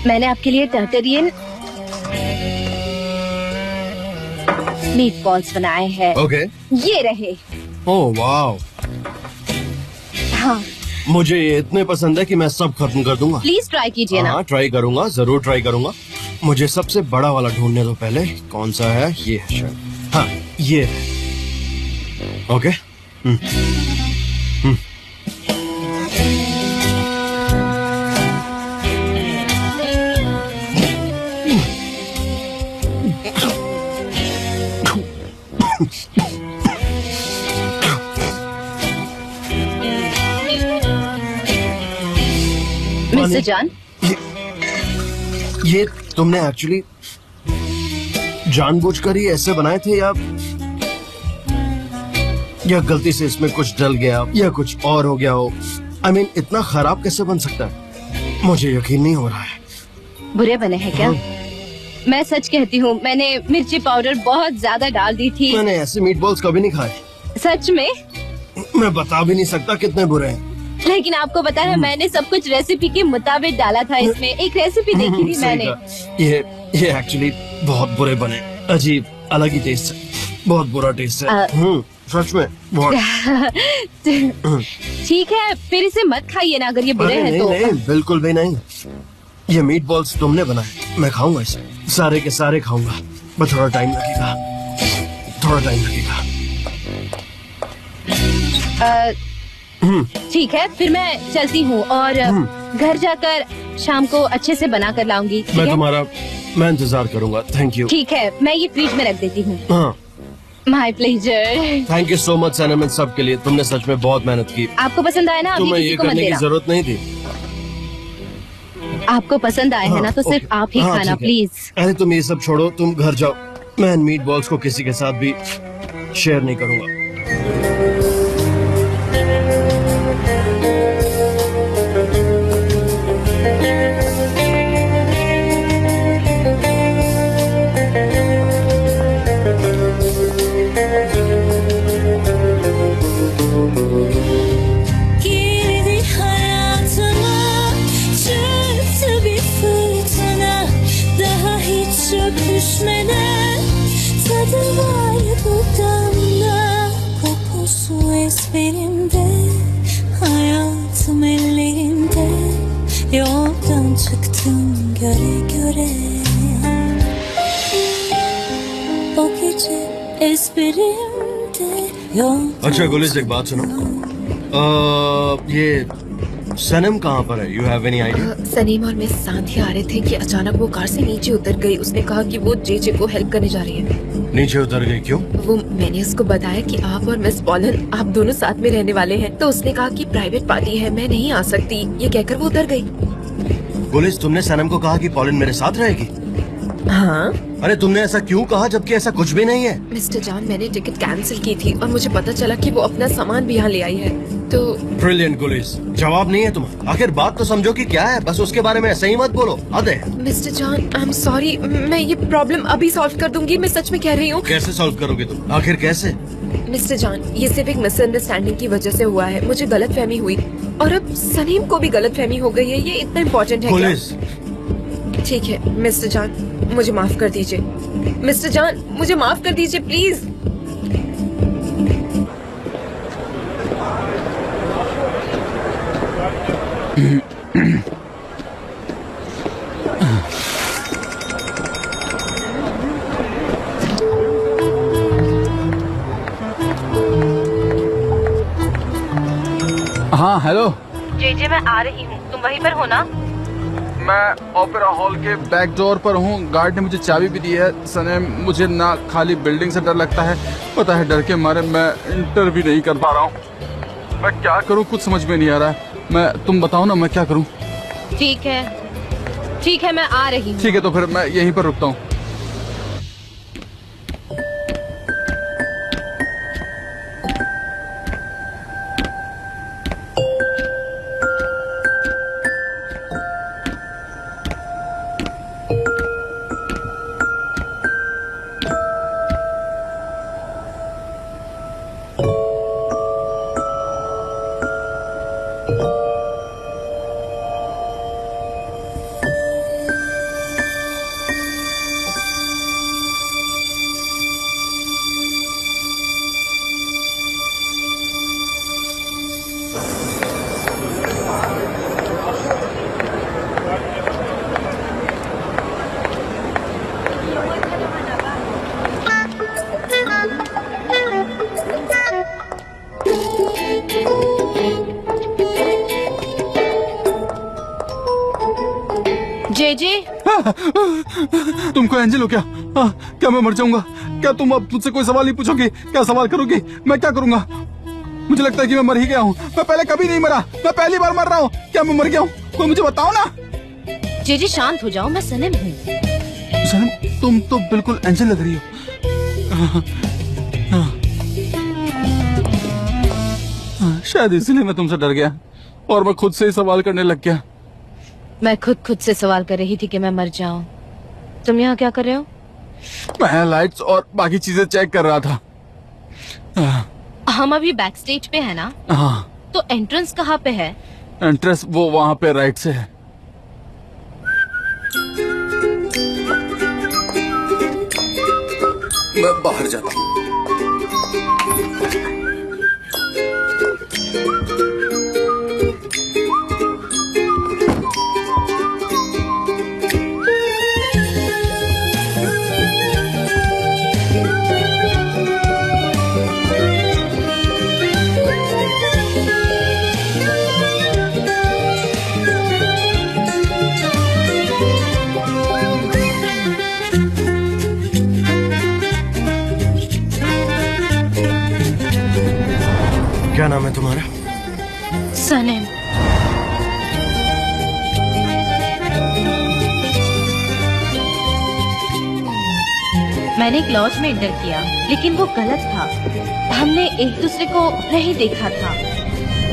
मैंने आपके लिए टर्टरियन मीट बॉल्स बनाए हैं। ओके। ये रहे। Oh wow. हाँ, मुझे ये इतने पसंद है कि मैं सब खत्म कर दूंगा। प्लीज ट्राई कीजिए ना। हाँ, ट्राई करूंगा, जरूर ट्राई करूंगा। मुझे सबसे बड़ा वाला ढूंढने दो पहले। कौन सा है? ये है शायद। हाँ, ये है। ओके। मिस्टर जान, ये तुमने एक्चुअली जानबूझकर ही ऐसे बनाए थे या गलती से इसमें कुछ डल गया या कुछ और हो गया हो? I mean, इतना खराब कैसे बन सकता है? मुझे यकीन नहीं हो रहा है। बुरे बने हैं क्या? मैं सच कहती हूँ, मैंने मिर्ची पाउडर बहुत ज्यादा डाल दी थी। मैंने ऐसे मीट बॉल्स कभी नहीं खाए। सच में? मैं बता भी नहीं सकता कितने बुरे हैं। लेकिन आपको पता है, मैंने सब कुछ रेसिपी के मुताबिक डाला था इसमें। एक रेसिपी देखी थी सही मैंने। कहा। ये एक्चुअली बहुत बुरे बने। अजीब, अलग ही टेस्ट है। बहुत बुरा टेस्ट है। सच में बहुत। ठीक है, फिर इसे मत खाइए ना अगर ये बुरे हैं तो। नहीं, बिल्कुल भी नहीं। ये मीट बॉल्स तुमने बनाए, मैं खाऊंगा इसे। सारे के सारे खाऊंगा, बस थोड़ा टाइम लगेगा। ठीक है, फिर मैं चलती हूँ और घर जाकर शाम को अच्छे से बना कर लाऊंगी। मैं इंतजार करूंगा। Thank you. ठीक है, मैं ये फ्रिज में रख देती हूँ। हाँ, my pleasure. Thank you so much Sanam, इन सब के लिए। तुमने सच में बहुत मेहनत की। आपको पसंद आया ना? अभी तुम्हें किसी ये को मत करने की देना। जरूरत नहीं थी। आपको पसंद आए हैं ना, तो सिर्फ आप ही खाना ठीक है। प्लीज। अरे तुम ये सब छोड़ो, तुम घर जाओ। मैं इन मीट बॉल्स को किसी के साथ भी शेयर नहीं करूंगा। Girdi hayatıma, çıktı bir fırtına. Daha hiç öpüşmeden tadı var dudağımda. Kokusu ezberimde, hayatım ellerimde. Yoldan çıktım göre göre. O gece ezberimde yol. अच्छा गुलिस, एक बात सुनो। ये सनम कहाँ पर है? You have any idea? सनीम और मिस सांधी आ रहे थे कि अचानक वो कार से नीचे उतर गई। उसने कहा कि वो जे को हेल्प करने जा रही है। नीचे उतर गई क्यों? वो मैंने उसको बताया कि आप और मिस पॉलन आप दोनों साथ में रहने वाले हैं, तो उसने कहा कि प्राइवेट पार्टी है, मैं नहीं आ सकती, ये कहकर वो उतर गई। पुलिस, तुमने सनम को कहा कि पॉलिन मेरे साथ रहेगी? हाँ। अरे तुमने ऐसा क्यों कहा जबकि ऐसा कुछ भी नहीं है? मिस्टर जॉन, मैंने टिकट कैंसिल की थी और मुझे पता चला कि वो अपना सामान भी यहाँ ले आई है, तो ब्रिलियंट गुलिस, जवाब नहीं है तुम्हारा। आखिर बात तो समझो कि क्या है, बस उसके बारे में ऐसे ही मत बोलो। अदे mister John, I am sorry, मैं ये प्रॉब्लम अभी सॉल्व कर दूंगी, मैं सच में कह रही हूँ। कैसे सॉल्व करोगे तुम? आखिर कैसे? मिस्टर जॉन, ये सिर्फ एक मिसअंडरस्टैंडिंग की वजह से हुआ है। मुझे गलतफहमी हुई और अब सनीम को भी गलतफहमी हो गई है। ये इतना इम्पोर्टेंट है क्या? ठीक है मिस्टर जॉन, मुझे माफ कर दीजिए। मिस्टर जॉन, मुझे माफ कर दीजिए प्लीज। हाँ हेलो। जे मैं आ रही हूँ, तुम वहीं पर हो ना? मैं ओपेरा हॉल के बैक डोर पर हूँ। गार्ड ने मुझे चाबी भी दी है। सनम, मुझे ना खाली बिल्डिंग से डर लगता है, पता है डर के मारे मैं इंटर भी नहीं कर पा रहा हूँ। मैं क्या करूँ कुछ समझ में नहीं आ रहा है। तुम बताओ ना मैं क्या करूँ? ठीक है मैं आ रही हूँ। ठीक है तो फिर मैं यहीं पर रुकता हूँ। जे तुमको एंजल हो क्या? क्या मैं मर जाऊंगा? क्या तुम अब मुझसे कोई सवाल नहीं पूछोगी? क्या सवाल करोगी? मैं क्या करूंगा? मुझे लगता है कि मैं मर ही गया हूँ। मैं पहले कभी नहीं मरा, मैं पहली बार मर रहा हूँ। क्या मैं मर गया हूँ? कोई मुझे बताओ ना। जे शांत हो जाओ, मैं सनम हूँ। सनम, तुम तो बिल्कुल एंजल लग रही हो। शायद इसलिए मैं तुमसे डर गया और मैं खुद से ही सवाल करने लग गया। मैं खुद से सवाल कर रही थी कि मैं मर जाऊं। तुम यहाँ क्या कर रहे हो? मैं लाइट्स और बाकी चीजें चेक कर रहा था। हम अभी बैक स्टेज पे है ना? हाँ। तो एंट्रेंस कहाँ पे है? एंट्रेंस वो वहाँ पे राइट से है। मैं बाहर जाता हूँ। क्या नाम है तुम्हारा? सनम। मैंने एक लॉज में एंटर किया, लेकिन वो गलत था। हमने एक दूसरे को नहीं देखा था।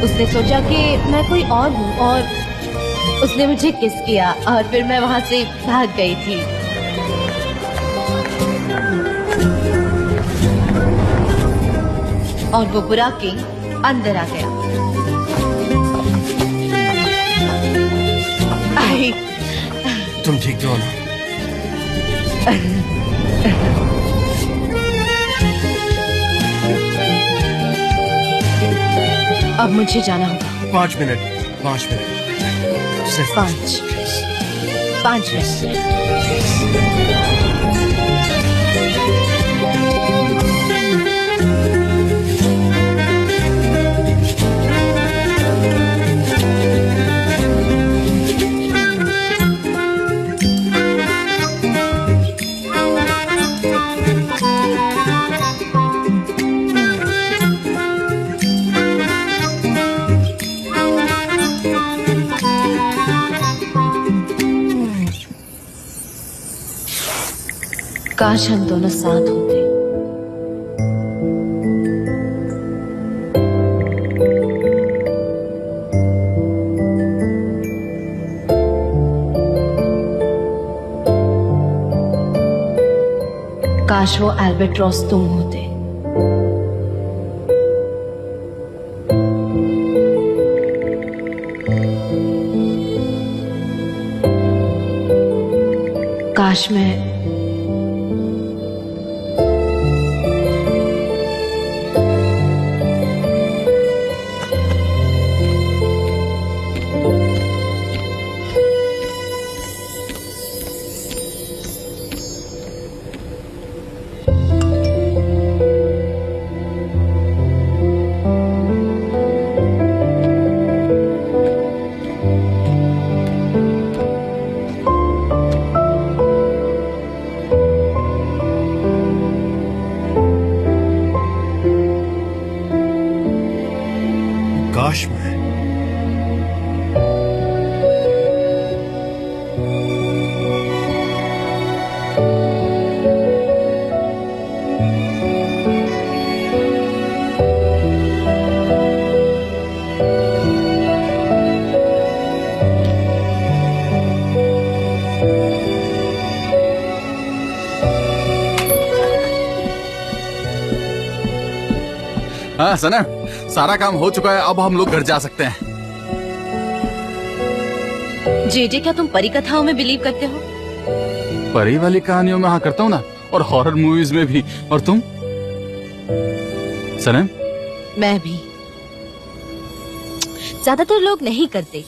उसने सोचा कि मैं कोई और हूँ और उसने मुझे किस किया और फिर मैं वहाँ से भाग गई थी। और वो बुरा किंग अंदर आ गया। तुम ठीक तो हो ना? अब मुझे जाना होगा। 5 मिनट। सिर्फ 5 मिनट। काश हम दोनों साथ होते। काश वो एल्बेट्रॉस तुम होते। काश मैं काश मैं हाँ सनम, सारा काम हो चुका है, अब हम लोग घर जा सकते हैं। जेजे, क्या तुम परी कथाओं में बिलीव करते हो? परी वाली कहानियों में हाँ करता हूँ ना, और हॉरर मूवीज में भी। और तुम सनम? मैं भी। ज्यादातर लोग नहीं करते,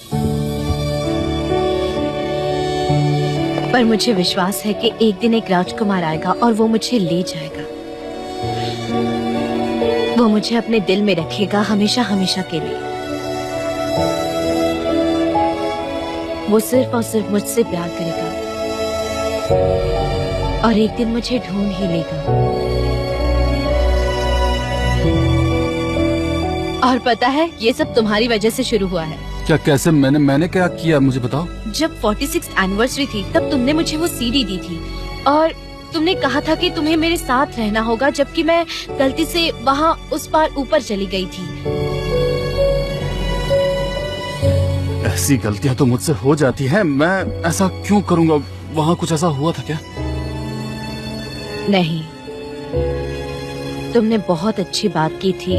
पर मुझे विश्वास है कि एक दिन एक राजकुमार आएगा और वो मुझे ले जाएगा। वो मुझे अपने दिल में रखेगा हमेशा हमेशा के लिए। वो सिर्फ और सिर्फ मुझसे प्यार करेगा और एक दिन मुझे ढूंढ ही लेगा। और पता है, ये सब तुम्हारी वजह से शुरू हुआ है। क्या? कैसे? मैंने क्या किया, मुझे बताओ। जब 46th एनिवर्सरी थी तब तुमने मुझे वो सीडी दी थी और तुमने कहा था कि तुम्हें मेरे साथ रहना होगा, जबकि मैं गलती से वहाँ उस पार ऊपर चली गई थी। ऐसी गलतियां तो मुझसे हो जाती हैं, मैं ऐसा क्यों करूंगा? वहाँ कुछ ऐसा हुआ था क्या? नहीं, तुमने बहुत अच्छी बात की थी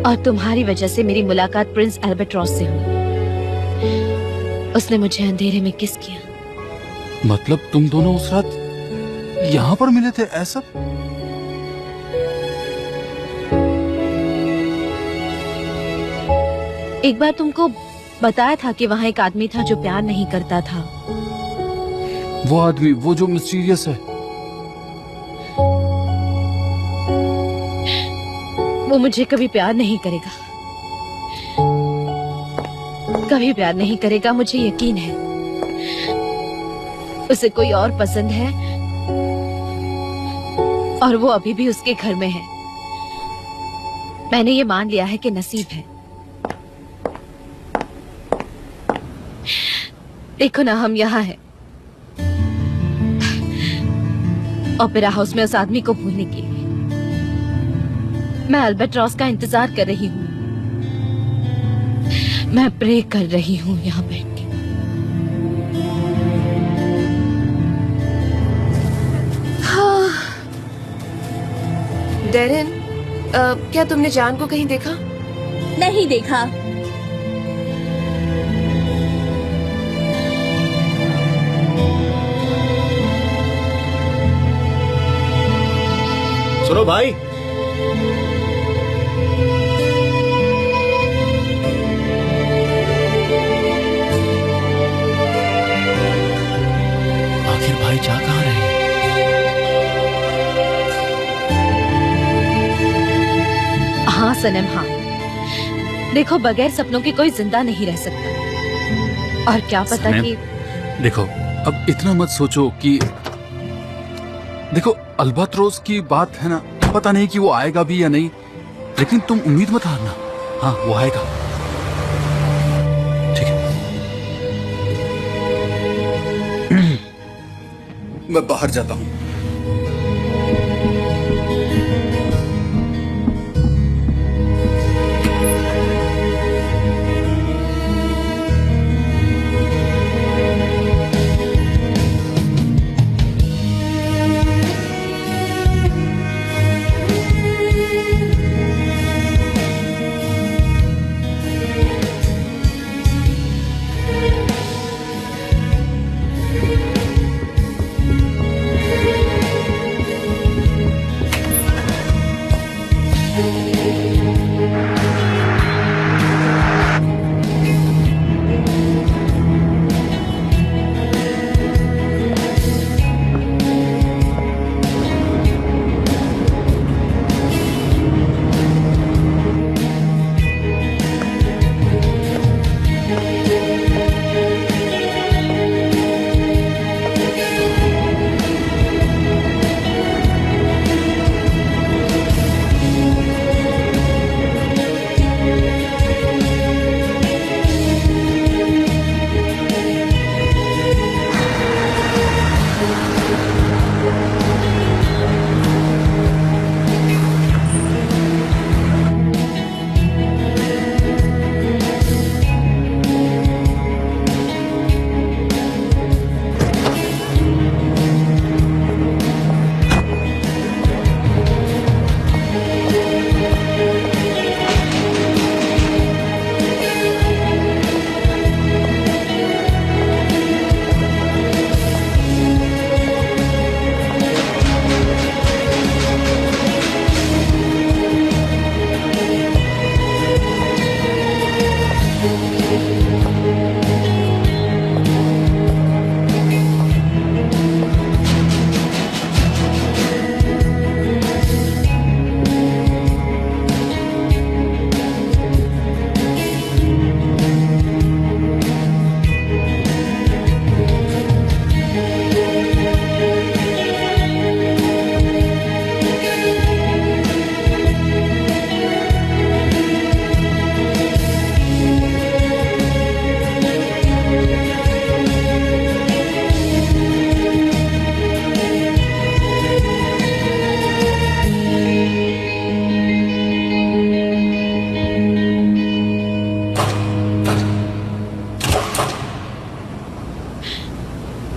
और तुम्हारी वजह से मेरी मुलाकात प्रिंस एल्बेट्रॉस से हुई। उसने मुझे अंधेरे में किस किया। मतलब तुम दोनों उस रात यहाँ पर मिले थे? ऐसा? एक बार तुमको बताया था कि वहाँ एक आदमी था जो प्यार नहीं करता था। वो आदमी, वो जो मिस्टीरियस है? वो मुझे कभी प्यार नहीं करेगा, कभी प्यार नहीं करेगा, मुझे यकीन है। उसे कोई और पसंद है और वो अभी भी उसके घर में है। मैंने ये मान लिया है कि नसीब है। देखो ना, हम यहाँ हैं ओपेरा हाउस में उस आदमी को भूलने के लिए। मैं एल्बेट्रॉस का इंतजार कर रही हूँ। मैं प्रे कर रही हूँ यहाँ बैठ के। डेरेन, क्या तुमने जान को कहीं देखा? नहीं देखा। सुनो भाई, आखिर भाई जा कहाँ रहे हैं? हाँ सनम, हाँ। देखो, बगैर सपनों के कोई जिंदा नहीं रह सकता। और क्या पता सनम, कि देखो, अब इतना मत सोचो कि देखो, अल्बाट्रोस की बात है ना, पता नहीं कि वो आएगा भी या नहीं, लेकिन तुम उम्मीद मत हारना। हाँ, वो आएगा। ठीक है। मैं बाहर जाता हूँ।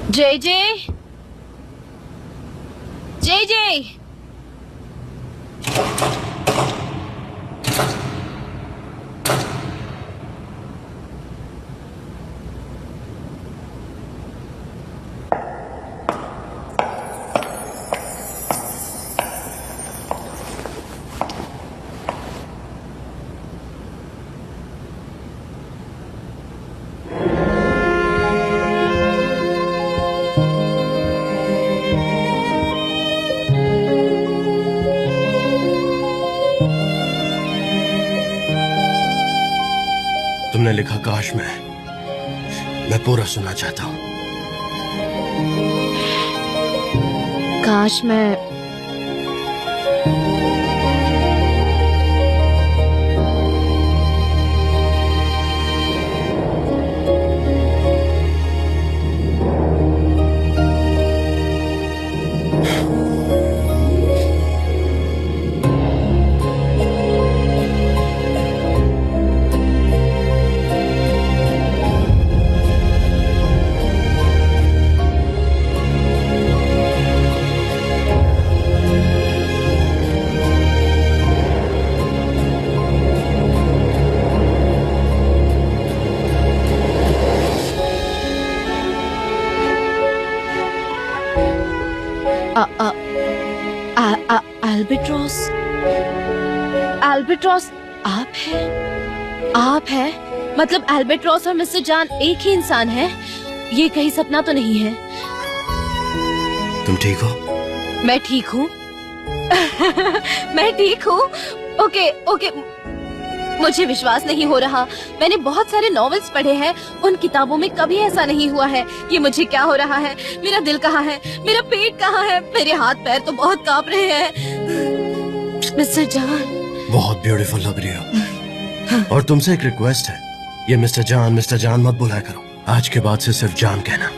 जय जय जय जय तुमने लिखा काश मैं पूरा सुनना चाहता हूं। काश मैं एल्बेट्रॉस एल्बेट्रॉस आप है मतलब एल्बेट्रॉस और मिस्टर जान एक ही इंसान है। ये कहीं सपना तो नहीं है। तुम ठीक हो? मैं ठीक हूँ। मैं ठीक हूँ। ओके ओके मुझे विश्वास नहीं हो रहा। मैंने बहुत सारे नॉवेल्स पढ़े हैं, उन किताबों में कभी ऐसा नहीं हुआ है। ये मुझे क्या हो रहा है? मेरा दिल कहाँ है? मेरा पेट कहाँ है? मेरे हाथ पैर तो बहुत कांप रहे हैं। मिस्टर जान बहुत ब्यूटीफुल लग रही हो। और तुमसे एक रिक्वेस्ट है, ये मिस्टर जान मत बुलाया करो। आज के बाद से सिर्फ जान कहना।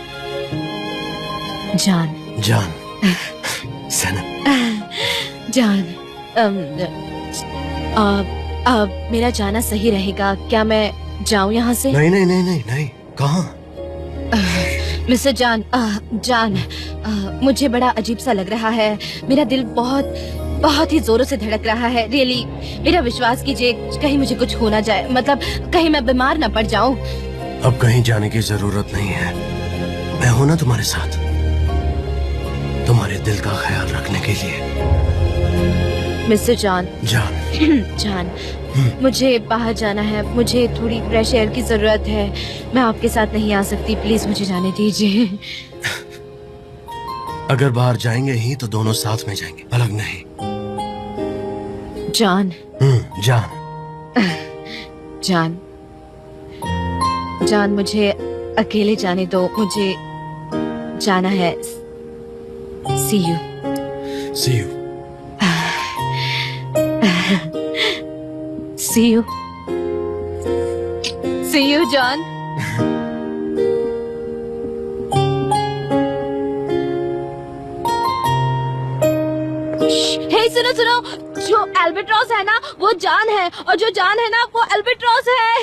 जान जान, सनम, जान, मेरा जाना सही रहेगा क्या? मैं जाऊं यहाँ से? नहीं नहीं नहीं नहीं नहीं, कहाँ? मिस्टर जान, जान, मुझे बड़ा अजीब सा लग रहा है। मेरा दिल बहुत बहुत ही जोरों से धड़क रहा है। रियली, मेरा विश्वास कीजिए, कहीं मुझे कुछ हो ना जाए, मतलब कहीं मैं बीमार ना पड़ जाऊं। अब कहीं जाने की जरूरत नहीं है, मैं हूं ना तुम्हारे साथ, तुम्हारे दिल का ख्याल रखने के लिए। मिस्टर जान, जान, जान, मुझे बाहर जाना है, मुझे थोड़ी फ्रेश एयर की जरूरत है। मैं आपके साथ नहीं आ सकती, प्लीज मुझे जाने दीजिए। अगर बाहर जाएंगे ही तो दोनों साथ में जाएंगे, अलग नहीं। जान, जान, जान, जान, मुझे अकेले जाने दो, मुझे जाना है। See you. See you. See you. See you John. Hey सुनो सुनो, जो एल्बेट्रॉस है ना वो जान है, और जो जान है ना वो एल्बेट्रॉस है।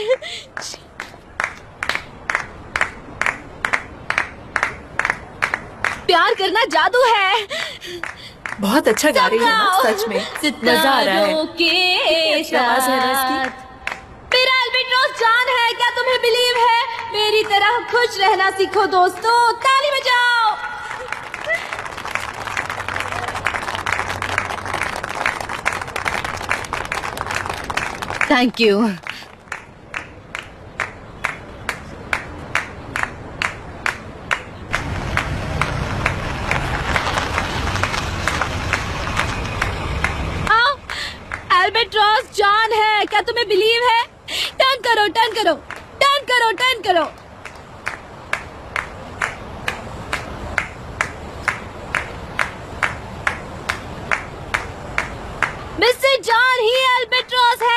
प्यार करना जादू है। बहुत अच्छा गा रही है ना, सच में मजा आ रहा है। कितनी आवाज है ना इसकी। मेरा एल्बेट्रॉस जान है, क्या तुम्हें बिलीव है? मेरी तरह खुश रहना सीखो दोस्तों, ताली बजाओ। Thank you. एल्बेट्रॉस जान है, क्या तुम्हें बिलीव है? टर्न करो, टर्न करो, टर्न करो, टर्न करो। मिस्टर जान ही एल्बेट्रॉस है।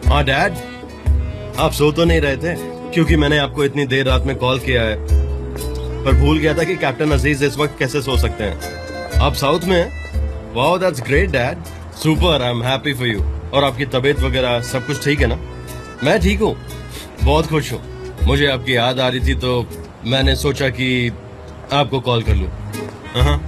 हाँ डैड, आप सो तो नहीं रहे थे? क्योंकि मैंने आपको इतनी देर रात में कॉल किया है, पर भूल गया था कि कैप्टन अजीज इस वक्त कैसे सो सकते हैं। आप साउथ में हैं? Wow, that's great dad, super, I am happy for you. और आपकी तबीयत वगैरह सब कुछ ठीक है ना? मैं ठीक हूँ, बहुत खुश हूँ। मुझे आपकी याद आ रही थी तो मैंने सोचा कि आपको कॉल कर लूँ। हाँ,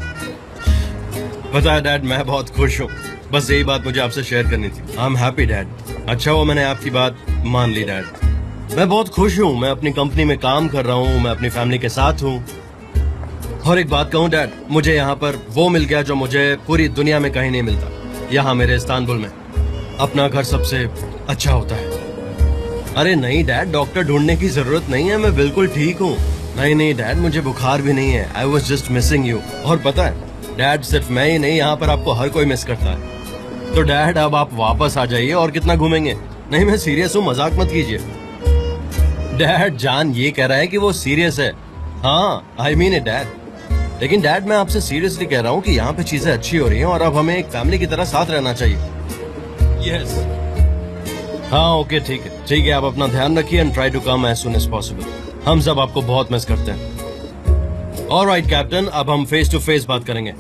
पता है डैड, मैं बहुत खुश हूँ। बस यही बात मुझे आपसे शेयर करनी थी। I am happy dad. अच्छा हुआ मैंने आपकी बात मान ली डैड। मैं बहुत खुश हूँ, मैं अपनी कंपनी में काम कर रहा हूँ, मैं अपनी फैमिली के साथ हूँ। और एक बात कहूँ डैड, मुझे यहाँ पर वो मिल गया जो मुझे पूरी दुनिया में कहीं नहीं मिलता। यहाँ मेरे इस्तांबुल में अपना घर सबसे अच्छा होता है। अरे नहीं डैड, डॉक्टर ढूंढने की जरूरत नहीं है, मैं बिल्कुल ठीक हूँ। नहीं नहीं डैड, मुझे बुखार भी नहीं है। I was just missing you. और पता है डैड, सिर्फ मैं ही नहीं, यहाँ पर आपको हर कोई मिस करता है। तो डैड अब आप वापस आ जाइए, और कितना घूमेंगे? नहीं मैं सीरियस हूँ, मजाक मत कीजिए। डैड, जान ये कह रहा है कि वो सीरियस है। हाँ, आई मीन इट डैड। लेकिन डैड, मैं आपसे सीरियसली कह रहा हूँ कि यहाँ पे चीजें अच्छी हो रही हैं और अब हमें एक फैमिली की तरह साथ रहना चाहिए। यस। हाँ ओके, ठीक है ठीक है, आप अपना ध्यान रखिए and try to come as soon as possible. हम सब आपको बहुत मिस करते हैं। ऑलराइट कैप्टन, अब हम फेस टू फेस बात करेंगे।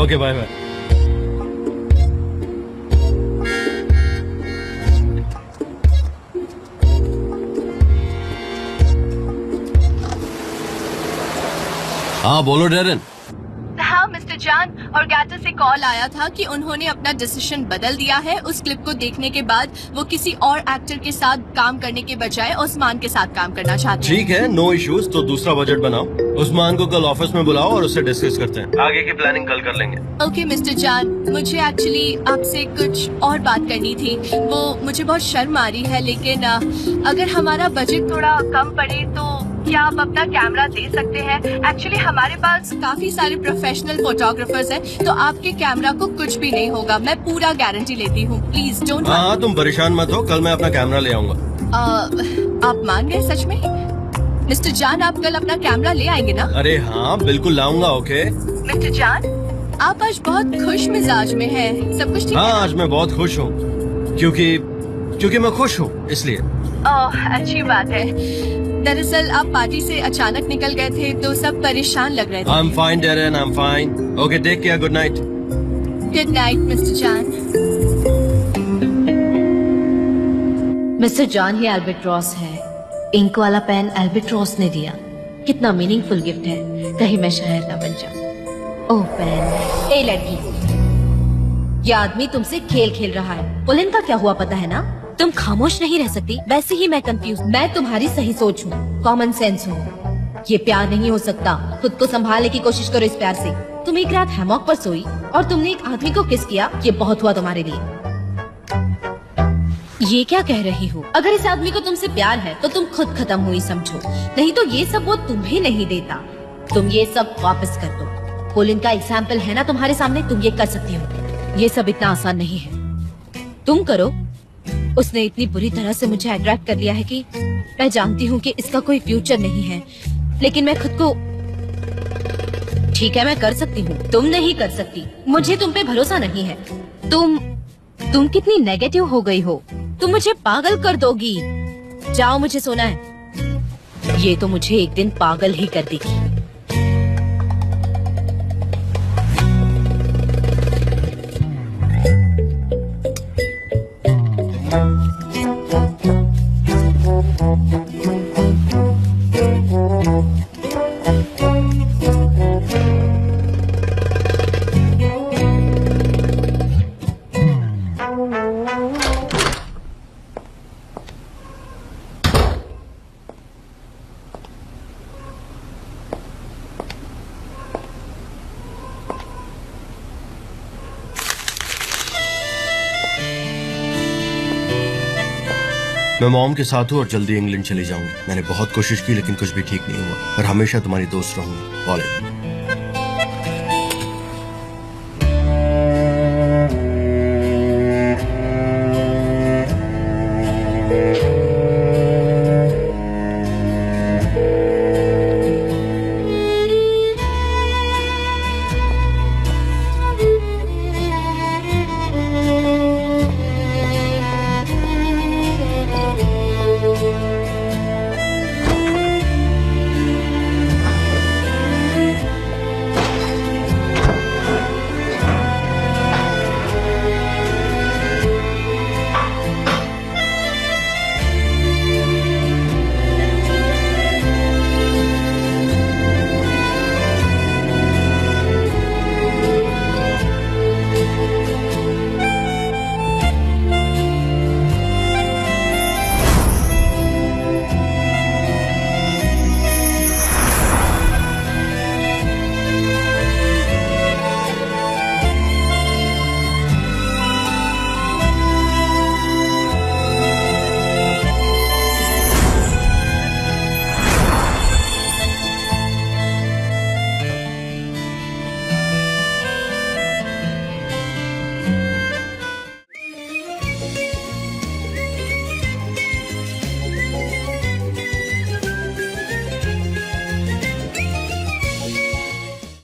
Okay bye bye. हाँ बोलो डेरन। हाँ मिस्टर जॉन, जान, ऑर्गेटा से कॉल आया था कि उन्होंने अपना डिसीजन बदल दिया है। उस क्लिप को देखने के बाद वो किसी और एक्टर के साथ काम करने के बजाय उस्मान के साथ काम करना चाहते हैं। ठीक है, नो इश्यूज। तो दूसरा बजट बनाओ, उस्मान को कल ऑफिस में बुलाओ और उससे डिस्कस करते हैं। आगे की प्लानिंग कल कर लेंगे। ओके मिस्टर जान, मुझे एक्चुअली आपसे कुछ और बात करनी थी। वो मुझे बहुत शर्म आ रही है, लेकिन अगर हमारा बजट थोड़ा कम पड़े तो क्या आप अपना कैमरा दे सकते हैं? एक्चुअली हमारे पास काफी सारे प्रोफेशनल फोटोग्राफर्स हैं, तो आपके कैमरा को कुछ भी नहीं होगा, मैं पूरा गारंटी लेती हूँ। Please don't. हाँ, तुम परेशान मत हो, कल मैं अपना कैमरा ले आऊंगा। आप मान गए सच में? मिस्टर जान, आप कल अपना कैमरा ले आएंगे ना? अरे हाँ, बिल्कुल लाऊंगा। ओके मिस्टर जान, आप आज बहुत खुश मिजाज में हैं। सब कुछ ठीक है? हाँ, आज मैं बहुत खुश हूँ क्योंकि मैं खुश हूँ, इसलिए। ओह, अच्छी बात है। दरअसल आप पार्टी से अचानक निकल गए थे तो सब परेशान लग रहे थे। I'm fine, Darren, I'm fine. Okay, take care. Good night. Good night mister जान। मिस्टर जॉन, ये एल्बेट्रॉस है। इंक वाला पेन एल्बेट्रॉस ने दिया। कितना मीनिंगफुल गिफ्ट है, कहीं मैं शायर ना बन जाऊं। ओह पेन। ए लड़की, ये आदमी तुमसे खेल खेल रहा है। पुलिन का क्या हुआ पता है ना? तुम खामोश नहीं रह सकती। वैसे ही मैं कंफ्यूज। मैं तुम्हारी सही सोच हूँ, कॉमन सेंस हूँ। ये प्यार नहीं हो सकता। खुद को संभालने की कोशिश करो इस प्यार से। तुम एक रात हैमॉक पर सोई और तुमने एक आदमी को किस किया, ये बहुत हुआ तुम्हारे लिए। ये क्या कह रही हो? अगर इस आदमी को तुमसे प्यार है तो तुम खुद खत्म हुई समझो, नहीं तो ये सब वो तुम्हें नहीं देता। तुम ये सब वापस कर दो। पुलिन का एग्जाम्पल है ना तुम्हारे सामने, तुम ये कर सकती हो। ये सब इतना आसान नहीं है, तुम करो। उसने इतनी बुरी तरह से मुझे अट्रैक्ट कर लिया है कि मैं जानती हूँ कि इसका कोई फ्यूचर नहीं है, लेकिन मैं खुद को। ठीक है, मैं कर सकती हूँ, तुम नहीं कर सकती। मुझे तुम पे भरोसा नहीं है। तुम कितनी नेगेटिव हो गई हो। तुम मुझे पागल कर दोगी। जाओ, मुझे सोना है। ये तो मुझे एक दिन पागल ही कर देगी। मैं मॉम के साथ हूँ और जल्दी इंग्लैंड चली जाऊंगी। मैंने बहुत कोशिश की लेकिन कुछ भी ठीक नहीं हुआ, पर हमेशा तुम्हारी दोस्त रहूंगी। पॉलिन।